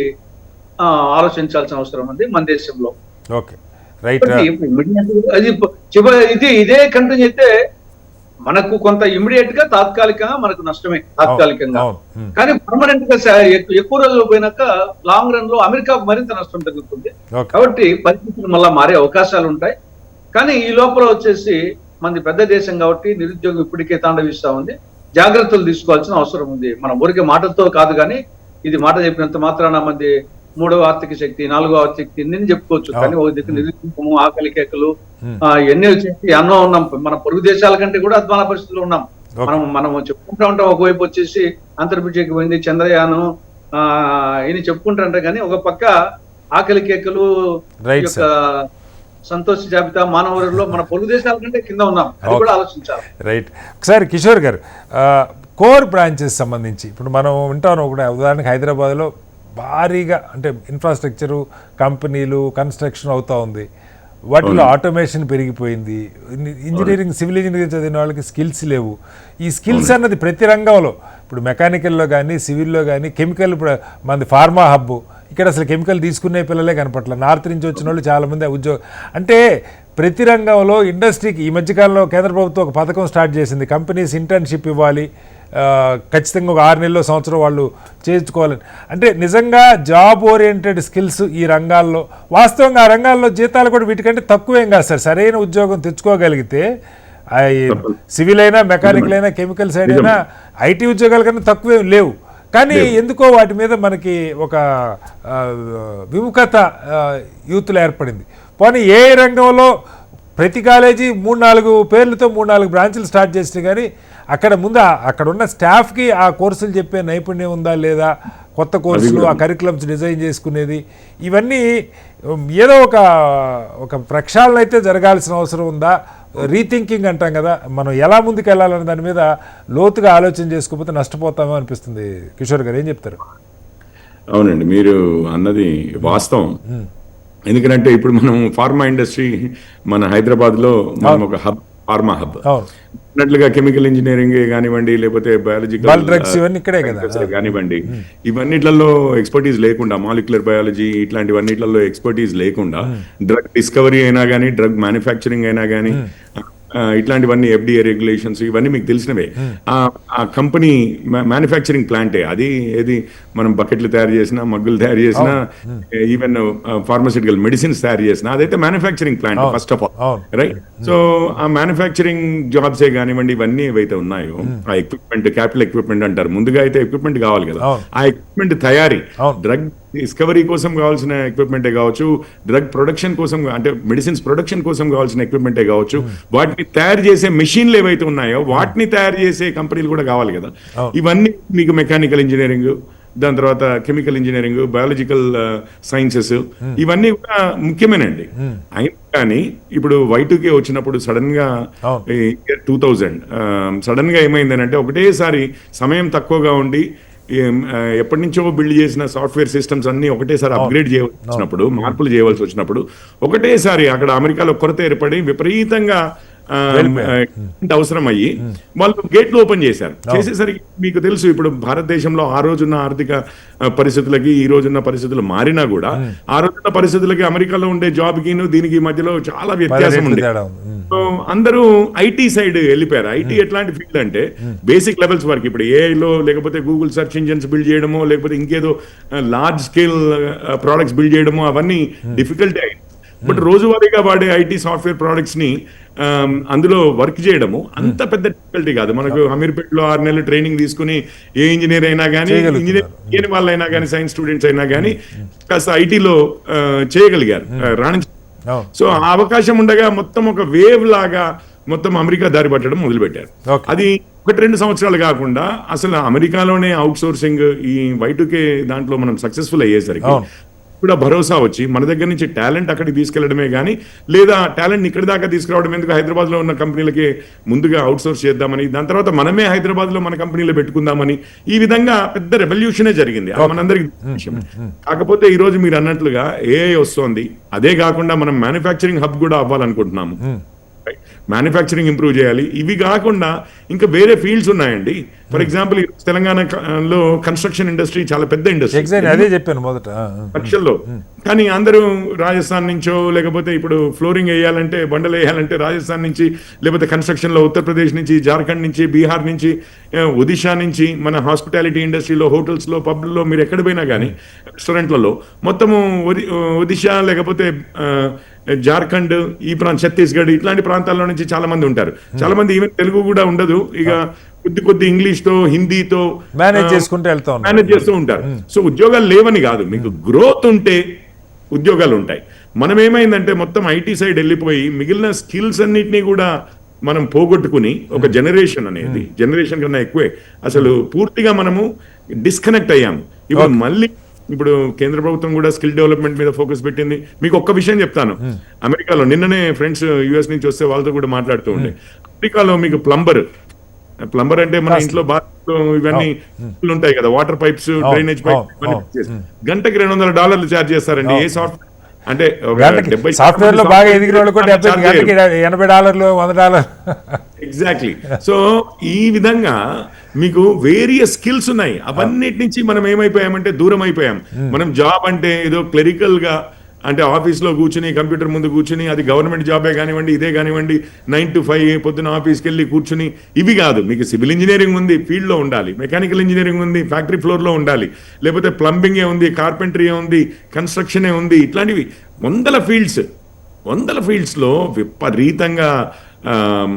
ఆలోచించాల్సిన అవసరం ఉంది మన దేశంలో. Okay, right. ఇది ఇదే కంటిన్యూ అయితే మనకు కొంత ఇమ్మీడియట్ గా తాత్కాలికంగా మనకు నష్టమే తాత్కాలికంగా, కానీ పర్మనెంట్ గా ఎక్కువ రోజులు పోయినాక లాంగ్ రన్ లో అమెరికాకు మరింత నష్టం తగ్గుతుంది. కాబట్టి పరిస్థితులు మళ్ళా మారే అవకాశాలు ఉంటాయి. కానీ ఈ లోపల వచ్చేసి మనది పెద్ద దేశం కాబట్టి నిరుద్యోగం ఇప్పటికే తాండవిస్తా ఉంది. జాగ్రత్తలు తీసుకోవాల్సిన అవసరం ఉంది. మన ఊరికే మాటలతో కాదు, కానీ ఇది మాట చెప్పినంత మాత్రాన మంది 3వ ఆర్థిక శక్తి 4వ ఆర్థిక శక్తి ఎన్ని చెప్పుకోవచ్చు, కానీ ఒక దిక్కు నిరుద్యోగము, ఆకలి కేకలు ఎన్ని వచ్చేసి అన్నో ఉన్నాం. మన పొరుగు దేశాల కంటే కూడా అధ్వాన పరిస్థితుల్లో ఉన్నాం. మనం చెప్పుకుంటా ఉంటాం, ఒకవైపు వచ్చేసి అంతర్భిక్షకి పోయింది, చంద్రయానం ఇని చెప్పుకుంటా, కానీ ఒక పక్క ఆకలి కేకలు, సంతోష జాబితా, మానవరుల్లో మన పొరుగు దేశాల కంటే కింద ఉన్నాం. అది కూడా ఆలోచించాలి. రైట్. ఒకసారి కిషోర్ గారు, కోర్ బ్రాంచెస్ సంబంధించి ఇప్పుడు మనం వింటాను కూడా, ఉదాహరణకి హైదరాబాద్లో భారీగా అంటే ఇన్ఫ్రాస్ట్రక్చరు, కంపెనీలు, కన్స్ట్రక్షన్ అవుతూ ఉంది. వాటిలో ఆటోమేషన్ పెరిగిపోయింది. ఇంజనీరింగ్, సివిల్ ఇంజనీరింగ్ చదివిన వాళ్ళకి స్కిల్స్ లేవు. ఈ స్కిల్స్ అన్నది ప్రతి రంగంలో, ఇప్పుడు మెకానికల్లో కానీ, సివిల్లో కానీ, కెమికల్, ఇప్పుడు మనది ఫార్మా హబ్బు, ఇక్కడ అసలు కెమికల్ తీసుకునే పిల్లలే కనపట్ల. నార్త్ నుంచి వచ్చిన వాళ్ళు చాలామంది ఉద్యోగం. అంటే ప్రతి రంగంలో ఇండస్ట్రీకి ఈ మధ్యకాలంలో కేంద్ర ప్రభుత్వం ఒక పథకం స్టార్ట్ చేసింది. కంపెనీస్ ఇంటర్న్షిప్ ఇవ్వాలి, ఖచ్చితంగా ఒక 6 నెలలు సంవత్సరం వాళ్ళు చేయించుకోవాలని. అంటే నిజంగా జాబ్ ఓరియంటెడ్ స్కిల్స్ ఈ రంగాల్లో, వాస్తవంగా ఆ రంగాల్లో జీతాలు కూడా వీటికంటే తక్కువేం కాదు సార్. సరైన ఉద్యోగం తెచ్చుకోగలిగితే సివిల్ అయినా, మెకానికల్ అయినా, కెమికల్ సైడ్ అయినా ఐటీ ఉద్యోగాల కన్నా తక్కువేం లేవు. కానీ ఎందుకో వాటి మీద మనకి ఒక విముఖత యూత్లో ఏర్పడింది. పోనీ ఏ రంగంలో ప్రతి కాలేజీ 3-4 పేర్లతో 3-4 బ్రాంచ్లు స్టార్ట్ చేసినా కానీ అక్కడ ముందు అక్కడ ఉన్న స్టాఫ్కి ఆ కోర్సులు చెప్పే నైపుణ్యం ఉందా లేదా, కొత్త కోర్సులు, ఆ కరికులమ్స్ డిజైన్ చేసుకునేది, ఇవన్నీ ఏదో ఒక ప్రక్షాళన అయితే జరగాల్సిన అవసరం ఉందా? రీథింకింగ్ అంటాం కదా, మనం ఎలా ముందుకు వెళ్ళాలనే దాని మీద లోతుగా ఆలోచన చేసుకోకపోతే నష్టపోతామో అనిపిస్తుంది. కిషోర్ గారు ఏం చెప్తారు? అవునండి, మీరు అన్నది వాస్తవం. ఎందుకంటే ఇప్పుడు మనం ఫార్మా ఇండస్ట్రీ మన హైదరాబాద్లో మనం ఒక హబ్, ఫార్మా హబ్ అన్నట్లుగా కెమికల్ ఇంజనీరింగ్ కానివ్వండి, లేకపోతే బయాలజికల్ డ్రగ్స్ ఇవన్నీ ఇక్కడే కదా కానివ్వండి, ఇవన్నిట్లలో ఎక్స్పర్టీస్ లేకుండా, మాలిక్యులర్ బయాలజీ ఇట్లాంటివన్నిట్లలో ఎక్స్పర్టీస్ లేకుండా, డ్రగ్ డిస్కవరీ అయినా కానీ, డ్రగ్ మ్యానుఫ్యాక్చరింగ్ అయినా కానీ, ఇట్లాంటివన్నీ ఎఫ్డిఏ రెగ్యులేషన్స్ ఇవన్నీ మీకు తెలిసినవే. ఆ కంపెనీ మ్యానుఫ్యాక్చరింగ్ ప్లాంటే అది. ఏది మనం బకెట్లు తయారు చేసినా, మగ్గులు తయారు చేసినా, ఈవెన్ ఫార్మస్యూటికల్ మెడిసిన్స్ తయారు చేసినా, అదైతే manufacturing plant first of all, right? So ఆ మ్యానుఫ్యాక్చరింగ్ జాబ్సే కానివ్వండి, ఇవన్నీ ఏవైతే ఉన్నాయో, ఆ ఎక్విప్మెంట్, క్యాపిటల్ ఎక్విప్మెంట్ అంటారు, ముందుగా అయితే ఎక్విప్మెంట్ కావాలి కదా. ఆ ఎక్విప్మెంట్ తయారీ, డ్రగ్ డిస్కవరీ కోసం కావాల్సిన ఎక్విప్మెంటే కావచ్చు, డ్రగ్ ప్రొడక్షన్ కోసం అంటే మెడిసిన్స్ ప్రొడక్షన్ కోసం కావాల్సిన ఎక్విప్మెంటే కావచ్చు, వాటిని తయారు చేసే మెషిన్లు ఏవైతే ఉన్నాయో వాటిని తయారు చేసే కంపెనీలు కూడా కావాలి కదా. ఇవన్నీ మీకు మెకానికల్ ఇంజనీరింగ్, దాని తర్వాత కెమికల్ ఇంజనీరింగ్, బయాలజికల్ సైన్సెస్, ఇవన్నీ కూడా ముఖ్యమేనండి. అయినా కానీ ఇప్పుడు Y2K వచ్చినప్పుడు సడన్ గా 2000 సడన్ గా ఏమైందనంటే, ఒకటేసారి సమయం తక్కువగా ఉండి ఎప్పటి నుంచో బిల్డ్ చేసిన సాఫ్ట్వేర్ సిస్టమ్స్ అన్ని ఒకటేసారి అప్గ్రేడ్ చేయవలసి వచ్చినప్పుడు, మార్పులు చేయవలసి వచ్చినప్పుడు, ఒకటేసారి అక్కడ అమెరికాలో కొరత ఏర్పడి విపరీతంగా అవసరం అయ్యి వాళ్ళు గేట్లు ఓపెన్ చేశారు. చేసేసరికి మీకు తెలుసు, ఇప్పుడు భారతదేశంలో ఆ రోజున్న ఆర్థిక పరిస్థితులకి ఈ రోజున్న పరిస్థితులు మారినా కూడా, ఆ రోజున్న పరిస్థితులకి అమెరికాలో ఉండే జాబ్ కి దీనికి మధ్యలో చాలా వ్యత్యాసం ఉంది. సో అందరూ ఐటీ సైడ్ వెళ్ళిపోయారు. ఐటీ ఎట్లాంటి ఫీల్డ్ అంటే బేసిక్ లెవెల్స్ వరకు, ఇప్పుడు ఏఐలో లేకపోతే గూగుల్ సెర్చ్ ఇంజిన్స్ బిల్డ్ చేయడమో, లేకపోతే ఇంకేదో లార్జ్ స్కేల్ ప్రోడక్ట్స్ బిల్డ్ చేయడమో, అవన్నీ డిఫికల్టీ అయింది. బట్ రోజువారీగా వాడే ఐటీ సాఫ్ట్వేర్ ప్రోడక్ట్స్ ని అందులో వర్క్ చేయడము అంత పెద్ద డిఫికల్టీ కాదు. మనకు అమీర్పేటలో 6 నెలలు ట్రైనింగ్ తీసుకుని ఏ ఇంజనీర్ అయినా కానీ, ఇంజనీర్ చేయని వాళ్ళైనా కానీ, సైన్స్ స్టూడెంట్స్ అయినా కానీ కాస్త ఐటీలో చేయగలిగారు, రాణించారు. సో ఆ అవకాశం ఉండగా మొత్తం ఒక వేవ్ లాగా మొత్తం అమెరికా దారి పట్టడం మొదలుపెట్టారు. అది 1-2 సంవత్సరాలు కాకుండా అసలు అమెరికాలోనే అవుట్ సోర్సింగ్, ఈ Y2K దాంట్లో మనం సక్సెస్ఫుల్ అయ్యేసరికి కూడా భరోసా వచ్చి మన దగ్గర నుంచి టాలెంట్ అక్కడికి తీసుకెళ్లడమే కానీ, లేదా టాలెంట్ ఇక్కడి దాకా తీసుకురావడం ఎందుకు, హైదరాబాద్ లో ఉన్న కంపెనీలకి ముందుగా అవుట్ సోర్స్ చేద్దామని, దాని తర్వాత మనమే హైదరాబాద్ లో మన కంపెనీలో పెట్టుకుందామని, ఈ విధంగా పెద్ద రెవల్యూషనే జరిగింది. అది మనందరికి విషయం. కాకపోతే ఈ రోజు మీరు అన్నట్లుగా ఏఐ వస్తోంది, అదే కాకుండా మనం మ్యానుఫ్యాక్చరింగ్ హబ్ కూడా అవ్వాలనుకుంటున్నాము. మ్యానుఫ్యాక్చరింగ్ ఇంప్రూవ్ చేయాలి. ఇవి కాకుండా ఇంకా వేరే ఫీల్డ్స్ ఉన్నాయండి. ఫర్ ఎగ్జాంపుల్ తెలంగాణలో కన్స్ట్రక్షన్ ఇండస్ట్రీ చాలా పెద్ద ఇండస్ట్రీ, అదే చెప్పాను మొదట లక్షల్లో. కానీ అందరూ రాజస్థాన్ నుంచో, లేకపోతే ఇప్పుడు ఫ్లోరింగ్ వేయాలంటే, బండలు వేయాలంటే రాజస్థాన్ నుంచి, లేకపోతే కన్స్ట్రక్షన్ లో ఉత్తరప్రదేశ్ నుంచి, జార్ఖండ్ నుంచి, బీహార్ నుంచి, ఒడిషా నుంచి, మన హాస్పిటాలిటీ ఇండస్ట్రీలో, హోటల్స్ లో, పబ్లలో మీరు ఎక్కడ పోయినా కానీ రెస్టారెంట్లలో మొత్తము ఒడిషా లేకపోతే జార్ఖండ్, ఈ ఛత్తీస్గఢ్ ఇట్లాంటి ప్రాంతాల్లో నుంచి చాలా మంది ఉంటారు. చాలా మంది ఈవెన్ తెలుగు కూడా ఉండదు, ఇక కొద్ది ఇంగ్లీష్ తో, హిందీతో మేనేజ్ చేస్తూ ఉంటారు. సో ఉద్యోగాలు లేవని కాదు, మీకు గ్రోత్ ఉంటే ఉద్యోగాలు ఉంటాయి. మనం ఏమైందంటే మొత్తం ఐటీ సైడ్ వెళ్ళిపోయి మిగిలిన స్కిల్స్ అన్నిటినీ కూడా మనం పోగొట్టుకుని ఒక జనరేషన్ కన్నా ఎక్కువే అసలు పూర్తిగా మనము డిస్కనెక్ట్ అయ్యాము. ఇప్పుడు కేంద్ర ప్రభుత్వం కూడా స్కిల్ డెవలప్మెంట్ మీద ఫోకస్ పెట్టింది. మీకు ఒక్క విషయం చెప్తాను, అమెరికాలో నిన్ననే ఫ్రెండ్స్ యుఎస్ నుంచి వస్తే వాళ్ళతో కూడా మాట్లాడుతూ ఉండే, అమెరికాలో మీకు ప్లంబర్ అంటే మన ఇంట్లో బాత్రూమ్ ఇవన్నీ ఉంటాయి కదా, వాటర్ పైప్స్, డ్రైనేజ్ పైప్స్, గంటకి $200 ఛార్జ్ చేస్తారండి. ఏ సాఫ్ట్వేర్ అంటే సాఫ్ట్వేర్ లో బాగా ఎదిగిన వాళ్ళు కూడా $80, $100. ఎగ్జాక్ట్లీ. సో ఈ విధంగా మీకు వేరియస్ స్కిల్స్ ఉన్నాయి. అవన్నిటి నుంచి మనం ఏమైపోయామంటే దూరం అయిపోయాం. మనం జాబ్ అంటే ఏదో క్లరికల్ గా, అంటే ఆఫీస్ లో కూర్చుని కంప్యూటర్ ముందు కూర్చుని, అది గవర్నమెంట్ జాబే కానివ్వండి, ఇదే కానివ్వండి, 9 to 5 పొద్దున ఆఫీస్కి వెళ్ళి కూర్చుని, ఇవి కాదు. మీకు సివిల్ ఇంజనీరింగ్ ఉంది, ఫీల్డ్ లో ఉండాలి. మెకానికల్ ఇంజనీరింగ్ ఉంది, ఫ్యాక్టరీ ఫ్లోర్ లో ఉండాలి. లేకపోతే ప్లంబింగ్ ఏ ఉంది, కార్పెంటరీ ఉంది, కన్స్ట్రక్షన్ ఏ ఉంది. ఇట్లాంటివి వందల ఫీల్డ్స్ లో విపరీతంగా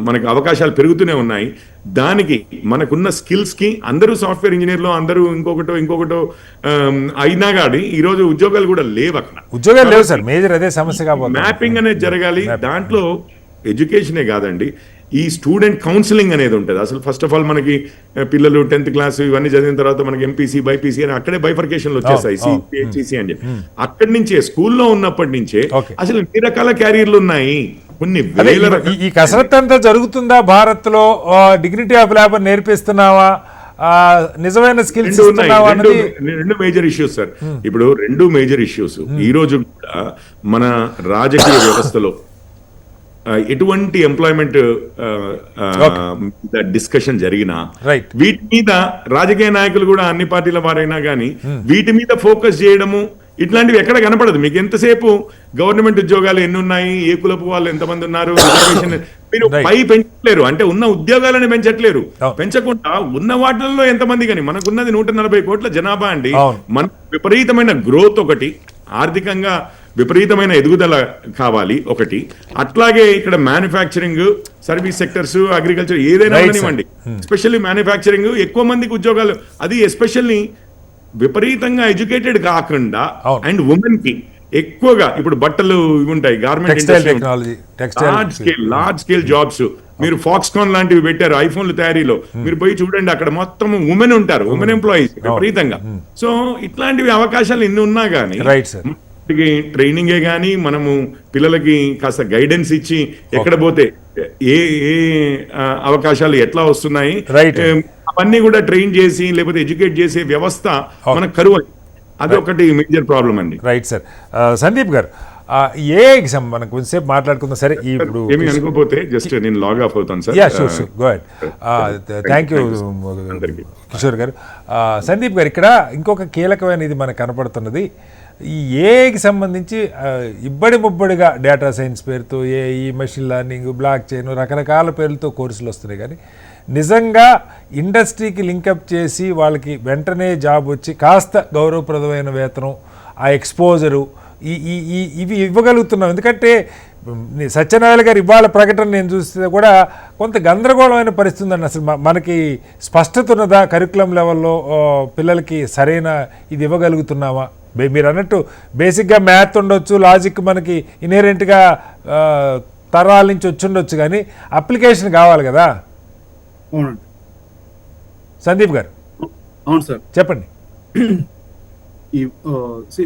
మనకు అవకాశాలు పెరుగుతూనే ఉన్నాయి. దానికి మనకున్న స్కిల్స్ కి అందరూ సాఫ్ట్వేర్ ఇంజనీర్లు, అందరూ ఇంకొకటో అయినా కానీ ఈ రోజు ఉద్యోగాలు కూడా లేవు. అక్కడ ఉద్యోగాలు లేవు సార్, మేజర్ అదే సమస్య. కాబట్టి మ్యాపింగ్ అనేది జరగాలి. దాంట్లో ఎడ్యుకేషనే కాదండి, ఈ స్టూడెంట్ కౌన్సిలింగ్ అనేది ఉంటుంది. అసలు ఫస్ట్ ఆఫ్ ఆల్ మనకి పిల్లలు 10th క్లాస్ ఇవన్నీ చదివిన తర్వాత మనకి ఎంపీసీ, బైపీసీ అని అక్కడే బైఫర్కేషన్లు వచ్చేస్తాయి, సిహెచ్సిసి అని చెప్పి. అక్కడి నుంచే స్కూల్లో ఉన్నప్పటి నుంచే అసలు ఎన్ని రకాల క్యారియర్లు ఉన్నాయి. ఈ కసరత్తు అంతా జరుగుతుందా భారత్ లో? డిగ్నిటీ ఆఫ్ లేబర్ నేర్పిస్తున్నావా? నిజమైన స్కిల్స్ ఇస్తున్నావా? రెండు మేజర్ ఇష్యూస్ సార్. ఇప్పుడు రెండు మేజర్ ఇష్యూస్ ఈ రోజు కూడా మన రాజకీయ వ్యవస్థలో ఎటువంటి ఎంప్లాయ్మెంట్ డిస్కషన్ జరిగినా వీటి మీద రాజకీయ నాయకులు కూడా అన్ని పార్టీల వారైనా కానీ వీటి మీద ఫోకస్ చేయడము ఇట్లాంటివి ఎక్కడ కనపడదు. మీకు ఎంతసేపు గవర్నమెంట్ ఉద్యోగాలు ఎన్ని ఉన్నాయి, ఏ కులపు వాళ్ళు ఎంతమంది ఉన్నారు, మీరు పై పెంచట్లేరు. అంటే ఉన్న ఉద్యోగాలను పెంచట్లేరు. పెంచకుండా ఉన్న వాటిల్లో ఎంతమంది, కానీ మనకున్నది 140 కోట్ల జనాభా అండి. మన విపరీతమైన గ్రోత్ ఒకటి, ఆర్థికంగా విపరీతమైన ఎదుగుదల కావాలి ఒకటి. అట్లాగే ఇక్కడ మ్యానుఫ్యాక్చరింగ్, సర్వీస్ సెక్టర్స్, అగ్రికల్చర్ ఏదైనా ఇవ్వండి, ఎస్పెషల్లీ మ్యానుఫ్యాక్చరింగ్ ఎక్కువ మందికి ఉద్యోగాలు. అది ఎస్పెషల్లీ విపరీతంగా ఎడ్యుకేటెడ్ కాకుండా అండ్ ఉమెన్ కి ఎక్కువగా ఇప్పుడు బట్టలు ఇవి ఉంటాయి, garment industry, large scale jobs. మీరు ఫాక్స్కాన్ లాంటివి పెట్టారు ఐఫోన్లు తయారీలో, మీరు పోయి చూడండి, అక్కడ మొత్తం ఉమెన్ ఉంటారు, ఉమెన్ ఎంప్లాయీస్ విపరీతంగా. సో ఇట్లాంటివి అవకాశాలు ఎన్ని ఉన్నా కానీ ట్రైనింగే కానీ మనము పిల్లలకి కాస్త గైడెన్స్ ఇచ్చి ఎక్కడ పోతే ఏ అవకాశాలు ఎట్లా వస్తున్నాయి అవన్నీ కూడా ట్రైన్ చేసి లేకపోతే ఎడ్యుకేట్ చేసే వ్యవస్థ మనకు కరువు. అది ఒకటి మేజర్ ప్రాబ్లం అండి. Right sir. సందీప్ గారు, ఏ ఎగ్జామ్ మనం కొంచెంసేపు మాట్లాడుకుందాం. సరే, ఇప్పుడు ఏమి అనుకోపోతే జస్ట్ నేను లాగ్ ఆఫ్ అవుతాను sir. Thank you Kishore garu. Sandeep గారు, ఇక్కడ ఇంకొక కీలకమైన ఇది మనకు కనపడుతున్నది, ఈ ఏఐకి సంబంధించి ఇబ్బడి ముబ్బడిగా డేటా సైన్స్ పేరుతో AI, machine learning, block chain రకరకాల పేర్లతో కోర్సులు వస్తున్నాయి. కానీ నిజంగా ఇండస్ట్రీకి లింకప్ చేసి వాళ్ళకి వెంటనే జాబ్ వచ్చి కాస్త గౌరవప్రదమైన వేతనం, ఆ ఎక్స్పోజరు ఇవి ఇవ్వగలుగుతున్నాం. ఎందుకంటే సత్యనారాయణ గారు ఇవాళ ప్రకటన నేను చూస్తే కూడా కొంత గందరగోళమైన పరిస్థితి ఉందండి. అసలు మనకి స్పష్టత ఉన్నదా కరికులం లెవెల్లో పిల్లలకి సరైన ఇది ఇవ్వగలుగుతున్నామా? మీరు అన్నట్టు బేసిక్గా మ్యాథ్ ఉండొచ్చు, లాజిక్ మనకి ఇన్హెరెంట్గా తరాల నుంచి వచ్చి ఉండొచ్చు, కానీ అప్లికేషన్ కావాలి కదా. అవునండి సందీప్ గారు. అవును సార్, చెప్పండి.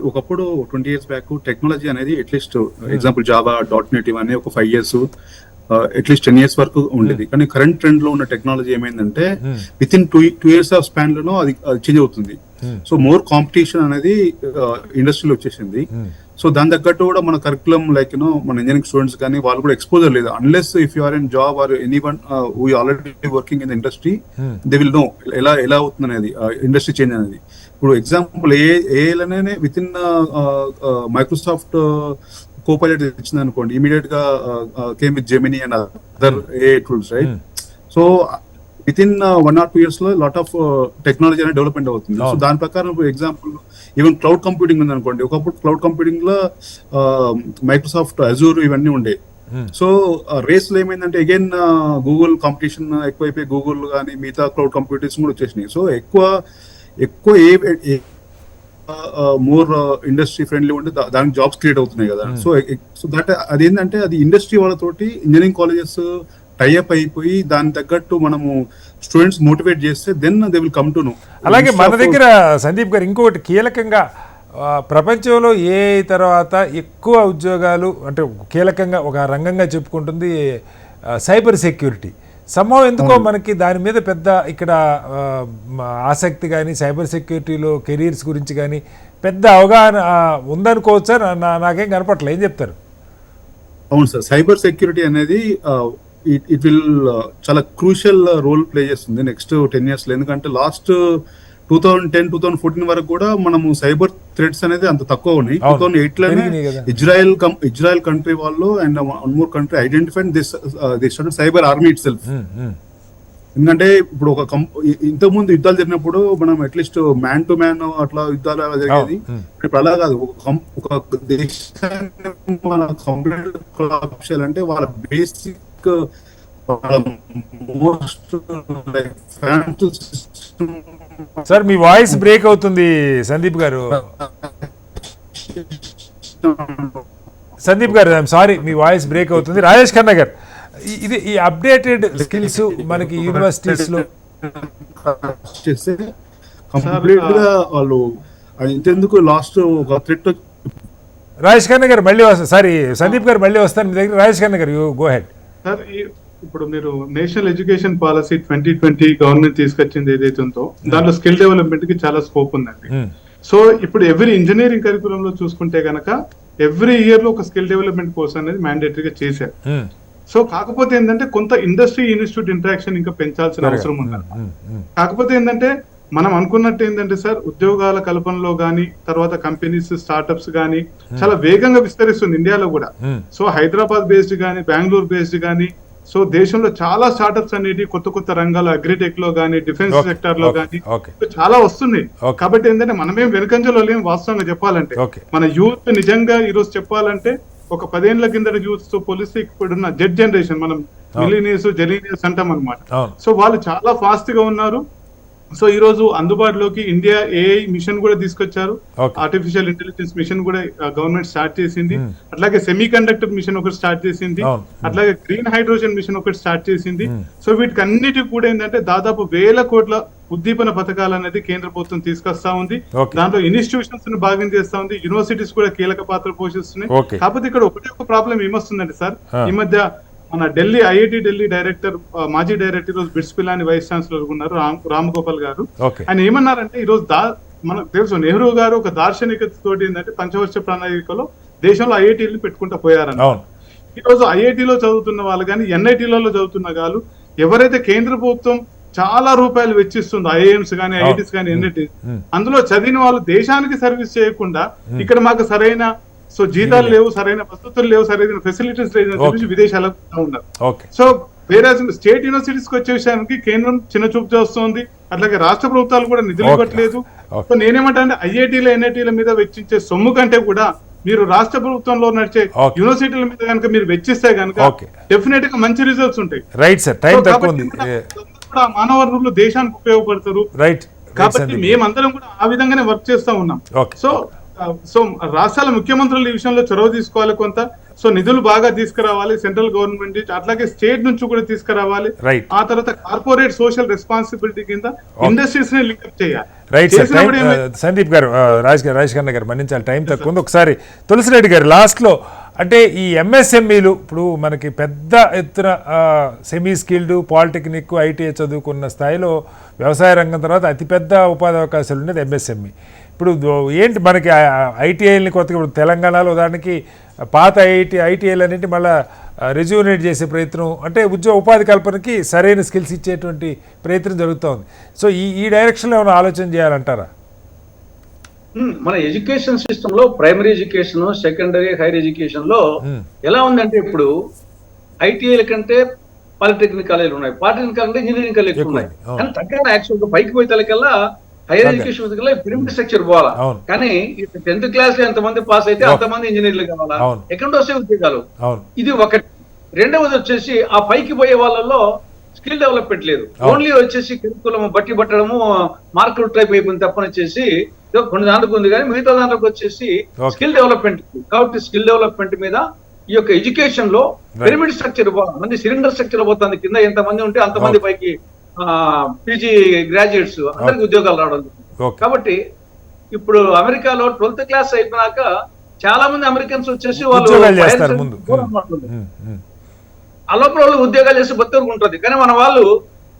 ఒకప్పుడు 20 years బ్యాక్ టెక్నాలజీ అనేది అట్లీస్ట్ ఎగ్జాంపుల్ జావా, .NET ఇవన్నీ ఒక 5 years అట్లీస్ట్ 10 years వరకు ఉండేది. కానీ కరెంట్ ట్రెండ్ లో ఉన్న టెక్నాలజీ ఏమైందంటే with in 2 years of span లోనో అది చేంజ్ అవుతుంది. సో మోర్ కాంపిటీషన్ అనేది ఇండస్ట్రీలో వచ్చేసింది. సో దాని తగ్గట్టు కూడా మన కరికులం లైక్ మన ఇంజనీరింగ్ స్టూడెంట్స్ కానీ వాళ్ళు కూడా ఎక్స్పోజర్ లేదు. Unless if you are in job or anyone who already working in the industry, they will know ఎలా అవుతుంది అనేది ఇండస్ట్రీ చేంజ్ అనేది. ఇప్పుడు ఎగ్జాంపుల్ ఏలోనే విత్ ఇన్ మైక్రోసాఫ్ట్ కోపైలట్ ఇచ్చింది అనుకోండి, ఇమీడియట్ గా came with Gemini and other AI tools, right? So with in 1 or 2 years లో లాట్ ఆఫ్ టెక్నాలజీ అనేది డెవలప్మెంట్ అవుతుంది. సో దాని ప్రకారం ఎగ్జాంపుల్ ఈవెన్ క్లౌడ్ కంప్యూటింగ్ ఉంది అనుకోండి. ఒకప్పుడు క్లౌడ్ కంప్యూటింగ్ లో మైక్రోసాఫ్ట్ అజూర్ ఇవన్నీ ఉండే. సో రేస్ లో ఏమైందంటే అగైన్ గూగుల్ కాంపిటీషన్ ఎక్కువైపోయి గూగుల్ కానీ మిగతా క్లౌడ్ కంప్యూటర్స్ కూడా వచ్చేసినాయి. సో ఎక్కువ మోర్ ఇండస్ట్రీ ఫ్రెండ్లీ ఉంటే దానికి జాబ్స్ క్రియేట్ అవుతున్నాయి కదా. సో దట్ అదేంటంటే అది ఇండస్ట్రీ వాళ్ళతోటి ఇంజనీరింగ్ కాలేజెస్ టైఅప్ అయిపోయి దాని తగ్గట్టు మనము స్టూడెంట్స్ మోటివేట్ చేస్తే then they will come to know. అలాగే మన దగ్గర సందీప్ గారు ఇంకొకటి కీలకంగా ప్రపంచంలో తర్వాత ఎక్కువ ఉద్యోగాలు అంటే కీలకంగా ఒక రంగంగా చెప్పుకుంటుంది సైబర్ సెక్యూరిటీ. సంభవం ఎందుకో మనకి దాని మీద పెద్ద ఇక్కడ ఆసక్తి కానీ సైబర్ సెక్యూరిటీలో కెరీర్స్ గురించి కానీ పెద్ద అవగాహన ఉందనుకోవచ్చా? నాకేం కనపట్లేదు, ఏం చెప్తారు? అవును సార్, సైబర్ సెక్యూరిటీ అనేది ఇట్ విల్ చాలా క్రూషియల్ రోల్ ప్లే చేస్తుంది నెక్స్ట్ 10 years లో. ఎందుకంటే లాస్ట్ 2010-2014 వరకు కూడా మనము సైబర్ థ్రెట్స్ అనేది అంత తక్కువ ఉన్నాయి. 2008 లోనే ఇజ్రాయెల్ కంట్రీ వాళ్ళు and one more country identified this cyber army it self. ఎందుకంటే ఇప్పుడు ఇంతకు ముందు యుద్ధాలు జరిగినప్పుడు మనం అట్లీస్ట్ మ్యాన్ టు మ్యాన్ అట్లా యుద్ధాలు జరిగేది. ఇప్పుడు అలా కాదు. ఒక దేశాన్ని మన కంప్లీట్ కొలాప్స్ చేయాలంటే వాళ్ళ basic most like financial system. Sir మీ వాయిస్ బ్రేక్ అవుతుంది సందీప్ గారు. ఐఎమ్ సారీ, మీ వాయిస్ బ్రేక్ అవుతుంది. రాజేష్ ఖన్నా గారు, ఇది ఈ అప్డేటెడ్ స్కిల్స్ మనకి యూనివర్సిటీస్ లో చేస్తే కంప్లీట్ గా వాళ్ళు ఇంతెందుకు లాస్ట్ ఒక థ్రెట్. రాజేష్ ఖన్నా గారు మళ్ళీ వస్తారు. సారీ సందీప్ గారు మళ్ళీ వస్తాను మీ దగ్గర. రాజేష్ ఖన్నా గారు, యూ గో హెడ్. సార్, ఇప్పుడు మీరు నేషనల్ ఎడ్యుకేషన్ పాలసీ 2020 గవర్నమెంట్ తీసుకొచ్చింది ఏదైతే ఉందో దాంట్లో స్కిల్ డెవలప్మెంట్ కి చాలా స్కోప్ ఉందండి. సో ఇప్పుడు ఎవ్రీ ఇంజనీరింగ్ కరికులం లో చూసుకుంటే గనక ఎవ్రీ ఇయర్ లో ఒక స్కిల్ డెవలప్మెంట్ కోర్స్ అనేది మ్యాండేటరీగా చేశారు. సో కాకపోతే ఏంటంటే కొంత ఇండస్ట్రీ ఇన్స్టిట్యూట్ ఇంటరాక్షన్ ఇంకా పెంచాల్సిన అవసరం ఉంది. కాకపోతే ఏంటంటే మనం అనుకున్నట్టు ఏంటంటే సార్, ఉద్యోగాల కల్పనలో గానీ తర్వాత కంపెనీస్ స్టార్ట్అప్స్ గానీ చాలా వేగంగా విస్తరిస్తుంది ఇండియాలో కూడా. సో హైదరాబాద్ బేస్డ్ గానీ బెంగళూరు బేస్డ్ గానీ సో దేశంలో చాలా స్టార్ట్అప్స్ అనేది కొత్త కొత్త రంగాలు అగ్రిటెక్ లో గానీ డిఫెన్స్ సెక్టర్ లో గానీ చాలా వస్తున్నాయి. కాబట్టి ఏంటంటే మనమేం వెనుకంజలో లేం. వాస్తవంగా చెప్పాలంటే మన యూత్ నిజంగా ఈ రోజు చెప్పాలంటే ఒక 10 ఏళ్ల కింద యూత్ తో పోలిస్తే ఇప్పుడున్న జెడ్ జనరేషన్, మనం మిలీనియర్స్ జెలీనియర్స్ అంటాం అనమాట. సో వాళ్ళు చాలా ఫాస్ట్ గా ఉన్నారు. సో ఈ రోజు అందుబాటులోకి ఇండియా ఏఐ మిషన్ కూడా తీసుకొచ్చారు. ఆర్టిఫిషియల్ ఇంటెలిజెన్స్ మిషన్ కూడా గవర్నమెంట్ స్టార్ట్ చేసింది. అట్లాగే సెమీ కండక్టర్ మిషన్ ఒకటి స్టార్ట్ చేసింది. అట్లాగే గ్రీన్ హైడ్రోజన్ మిషన్ ఒకటి స్టార్ట్ చేసింది. సో వీటికి అన్నిటికి కూడా ఏంటంటే దాదాపు 1000 కోట్ల ఉద్దీపన పథకాలు అనేది కేంద్ర ప్రభుత్వం తీసుకొస్తా ఉంది. దాంట్లో ఇన్స్టిట్యూషన్స్ ని భాగం చేస్తా ఉంది. యూనివర్సిటీస్ కూడా కీలక పాత్ర పోషిస్తున్నాయి. కాకపోతే ఇక్కడ ఒక ప్రాబ్లం ఏమొస్తుందంటే సార్, ఈ మధ్య మన ఐఐటి ఢిల్లీ డైరెక్టర్, మాజీ డైరెక్టర్ ఈరోజు బిట్స్ పిల్లాని వైస్ ఛాన్సలర్ ఉన్నారు రామగోపాల్ గారు. ఆయన ఏమన్నారంటే ఈరోజు మనకు తెలుసు నెహ్రూ గారు ఒక దార్శనికత తోటి ఏంటంటే పంచవర్ష ప్రణాళికలో దేశంలో ఐఐటీలు పెట్టుకుంటూ పోయారని. ఈ రోజు ఐఐటీలో చదువుతున్న వాళ్ళు కానీ ఎన్ఐటీలలో చదువుతున్న వాళ్ళు ఎవరైతే కేంద్ర ప్రభుత్వం చాలా రూపాయలు వెచ్చిస్తుంది ఐఐఎంస్ కానీ ఐఐటీస్ కానీ ఎన్ఐటీ, అందులో చదివిన వాళ్ళు దేశానికి సర్వీస్ చేయకుండా ఇక్కడ మాకు సరైన సో జీతాలు లేవు, సరైన వసతులు లేవు, సరైన ఫెసిలిటీస్ లేవు, విదేశాలకు ఉన్నారు. సో వేరే స్టేట్ యూనివర్సిటీస్ కి వచ్చే విషయానికి కేంద్రం చిన్న చూపు చేస్తోంది. అట్లాగే రాష్ట్ర ప్రభుత్వాలు కూడా నిధులు ఇవ్వట్లేదు. సో నేనేమంటే ఐఐటీల ఎన్ఐటీల మీద వెచ్చించే సొమ్ము కంటే కూడా మీరు రాష్ట్ర ప్రభుత్వంలో నడిచే యూనివర్సిటీల మీద కనుక మీరు వెచ్చిస్తే కనుక డెఫినెట్ గా మంచి రిజల్ట్స్ ఉంటాయి. మానవ వనరులు దేశానికి ఉపయోగపడతారు. కాబట్టి మేమందరం కూడా ఆ విధంగానే వర్క్ చేస్తా ఉన్నాం. సో రాష్ట్రాల ముఖ్యమంత్రులు ఈ విషయంలో చొరవ తీసుకోవాలి కొంత. సో నిధులు బాగా తీసుకురావాలి సెంట్రల్ గవర్నమెంట్ నుంచి, అట్లాగే స్టేట్ నుంచి కూడా తీసుకురావాలి. ఆ తర్వాత కార్పొరేట్ సోషల్ రెస్పాన్సిబిలిటీ కింద ఇండస్ట్రీస్ ని లింకప్ చేయాలి. Right sir. సందీప్ గారు, రాజేష్ ఖన్నా గారు మన్నించాలి, టైం తక్కువ ఉంది. ఒకసారి తులసిరెడ్డి గారు లాస్ట్ లో అంటే ఈ ఎంఎస్ఎంఈలు ఇప్పుడు మనకి పెద్ద ఎత్తున సెమీ స్కిల్డ్ పాలిటెక్నిక్ ఐటీఐ చదువుకున్న స్థాయిలో వ్యవసాయ రంగం తర్వాత అతిపెద్ద ఉపాధి అవకాశాలు ఉండేది ఎంఎస్ఎంఈ. ఇప్పుడు ఏంటి మనకి ఐటీఐల్ని కొత్తగా ఇప్పుడు తెలంగాణలో ఉదాహరణకి పాత ఐటీఐలు అన్నింటి మళ్ళీ రెజ్యూనేట్ చేసే ప్రయత్నం, అంటే ఉపాధి కల్పనకి సరైన స్కిల్స్ ఇచ్చేటువంటి ప్రయత్నం జరుగుతోంది. సో ఈ డైరెక్షన్లో ఏమైనా ఆలోచన చేయాలంటారా? మన ఎడ్యుకేషన్ సిస్టమ్ లో primary education, secondary, higher education లో ఎలా ఉందంటే ఇప్పుడు ఐటీఐల కంటే పాలిటెక్నిక్ కాలేజీలు ఉన్నాయి, పాలిటెక్నిక్ కాలేజ్ ఇంజనీరింగ్ కాలేజీలు ఉన్నాయి. కానీ తగ్గ యాక్చువల్ గా పైకి పోయేకల్లా హైయర్ ఎడ్యుకేషన్ పిరమిడ్ స్ట్రక్చర్ పోవాలా. కానీ 10th క్లాస్ లో ఎంతమంది పాస్ అయితే అంతమంది ఇంజనీర్లు కావాలా, ఎక్కడ వస్తే ఉద్యోగాలు. ఇది ఒకటి. రెండవది వచ్చేసి ఆ పైకి పోయే వాళ్ళలో స్కిల్ డెవలప్మెంట్ లేదు. ఓన్లీ వచ్చేసి కరికులం బట్టి పట్టడము, మార్కులు టైప్ అయిపోయింది తప్పనిచ్చేసి కొన్ని దాంట్లోకి ఉంది, కానీ మిగతా దాంట్లోకి వచ్చేసి స్కిల్ డెవలప్మెంట్. కాబట్టి స్కిల్ డెవలప్మెంట్ మీద ఈ యొక్క ఎడ్యుకేషన్ లో పిరమిడ్ స్ట్రక్చర్ మంది సిలిండర్ స్ట్రక్చర్ పోతుంది. కింద ఎంతమంది ఉంటే అంతమంది పైకి పీజీ గ్రాడ్యుయేట్స్ అందరికి ఉద్యోగాలు రావడం. కాబట్టి ఇప్పుడు అమెరికాలో 12th క్లాస్ అయిపోయినాక చాలా మంది అమెరికన్స్ వచ్చేసి వాళ్ళు ఆ లోపల వాళ్ళు ఉద్యోగాలు చేసి బతుకుంటుంది. కానీ మన వాళ్ళు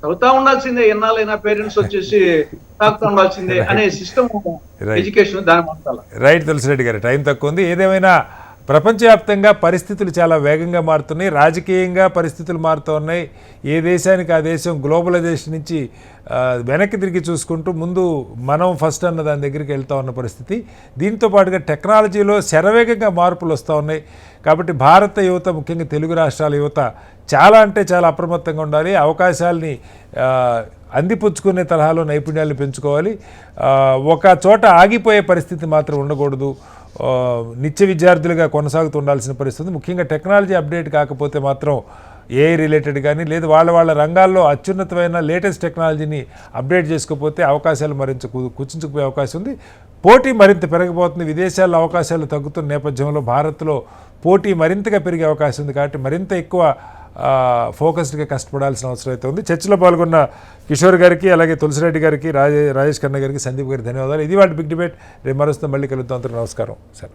చదువుతా ఉండాల్సిందే, ఎన్నాళ్ళైనా పేరెంట్స్ వచ్చేసి తాగుతూ ఉండాల్సిందే అనే సిస్టమ్ ఎడ్యుకేషన్ దాని మాట్లాడాలి. రైట్ తులసిరెడ్డి గారు, టైం తక్కువ ఉంది. ఏదేమైనా ప్రపంచవ్యాప్తంగా పరిస్థితులు చాలా వేగంగా మారుతున్నాయి, రాజకీయంగా పరిస్థితులు మారుతూ ఉన్నాయి. ఏ దేశానికి ఆ దేశం గ్లోబలైజేషన్ నుంచి వెనక్కి తిరిగి చూసుకుంటూ ముందు మనం ఫస్ట్ అన్న దాని దగ్గరికి వెళ్తూ ఉన్న పరిస్థితి. దీంతో పాటుగా టెక్నాలజీలో శరవేగంగా మార్పులు వస్తూ ఉన్నాయి. కాబట్టి భారత యువత, ముఖ్యంగా తెలుగు రాష్ట్రాల యువత చాలా అంటే చాలా అప్రమత్తంగా ఉండాలి. అవకాశాలని అందిపుచ్చుకునే తరహాలో నైపుణ్యాలను పెంచుకోవాలి. ఒక చోట ఆగిపోయే పరిస్థితి మాత్రం ఉండకూడదు. నిత్య విద్యార్థులుగా కొనసాగుతూ ఉండాల్సిన పరిస్థితి. ముఖ్యంగా టెక్నాలజీ అప్డేట్ కాకపోతే మాత్రం ఏఐ రిలేటెడ్ కానీ లేదు వాళ్ళ రంగాల్లో అత్యున్నతమైన లేటెస్ట్ టెక్నాలజీని అప్డేట్ చేసుకోకపోతే అవకాశాలు మరింత కుచించుకుపోయే అవకాశం ఉంది. పోటీ మరింత పెరగబోతుంది. విదేశాల్లో అవకాశాలు తగ్గుతున్న నేపథ్యంలో భారత్లో పోటీ మరింతగా పెరిగే అవకాశం ఉంది. కాబట్టి మరింత ఎక్కువ ఫోకస్డ్గా కష్టపడాల్సిన అవసరం అయితే ఉంది. చర్చలో పాల్గొన్న కిషోర్ గారికి, అలాగే తులసిరెడ్డి గారికి, రాజేష్ ఖన్నా గారికి, సందీప్ గారికి ధన్యవాదాలు. ఇది వాళ్ళ బిగ్ డిబేట్. రేపు మరోస్తే మళ్ళీ కలుద్దాం. నమస్కారం సార్.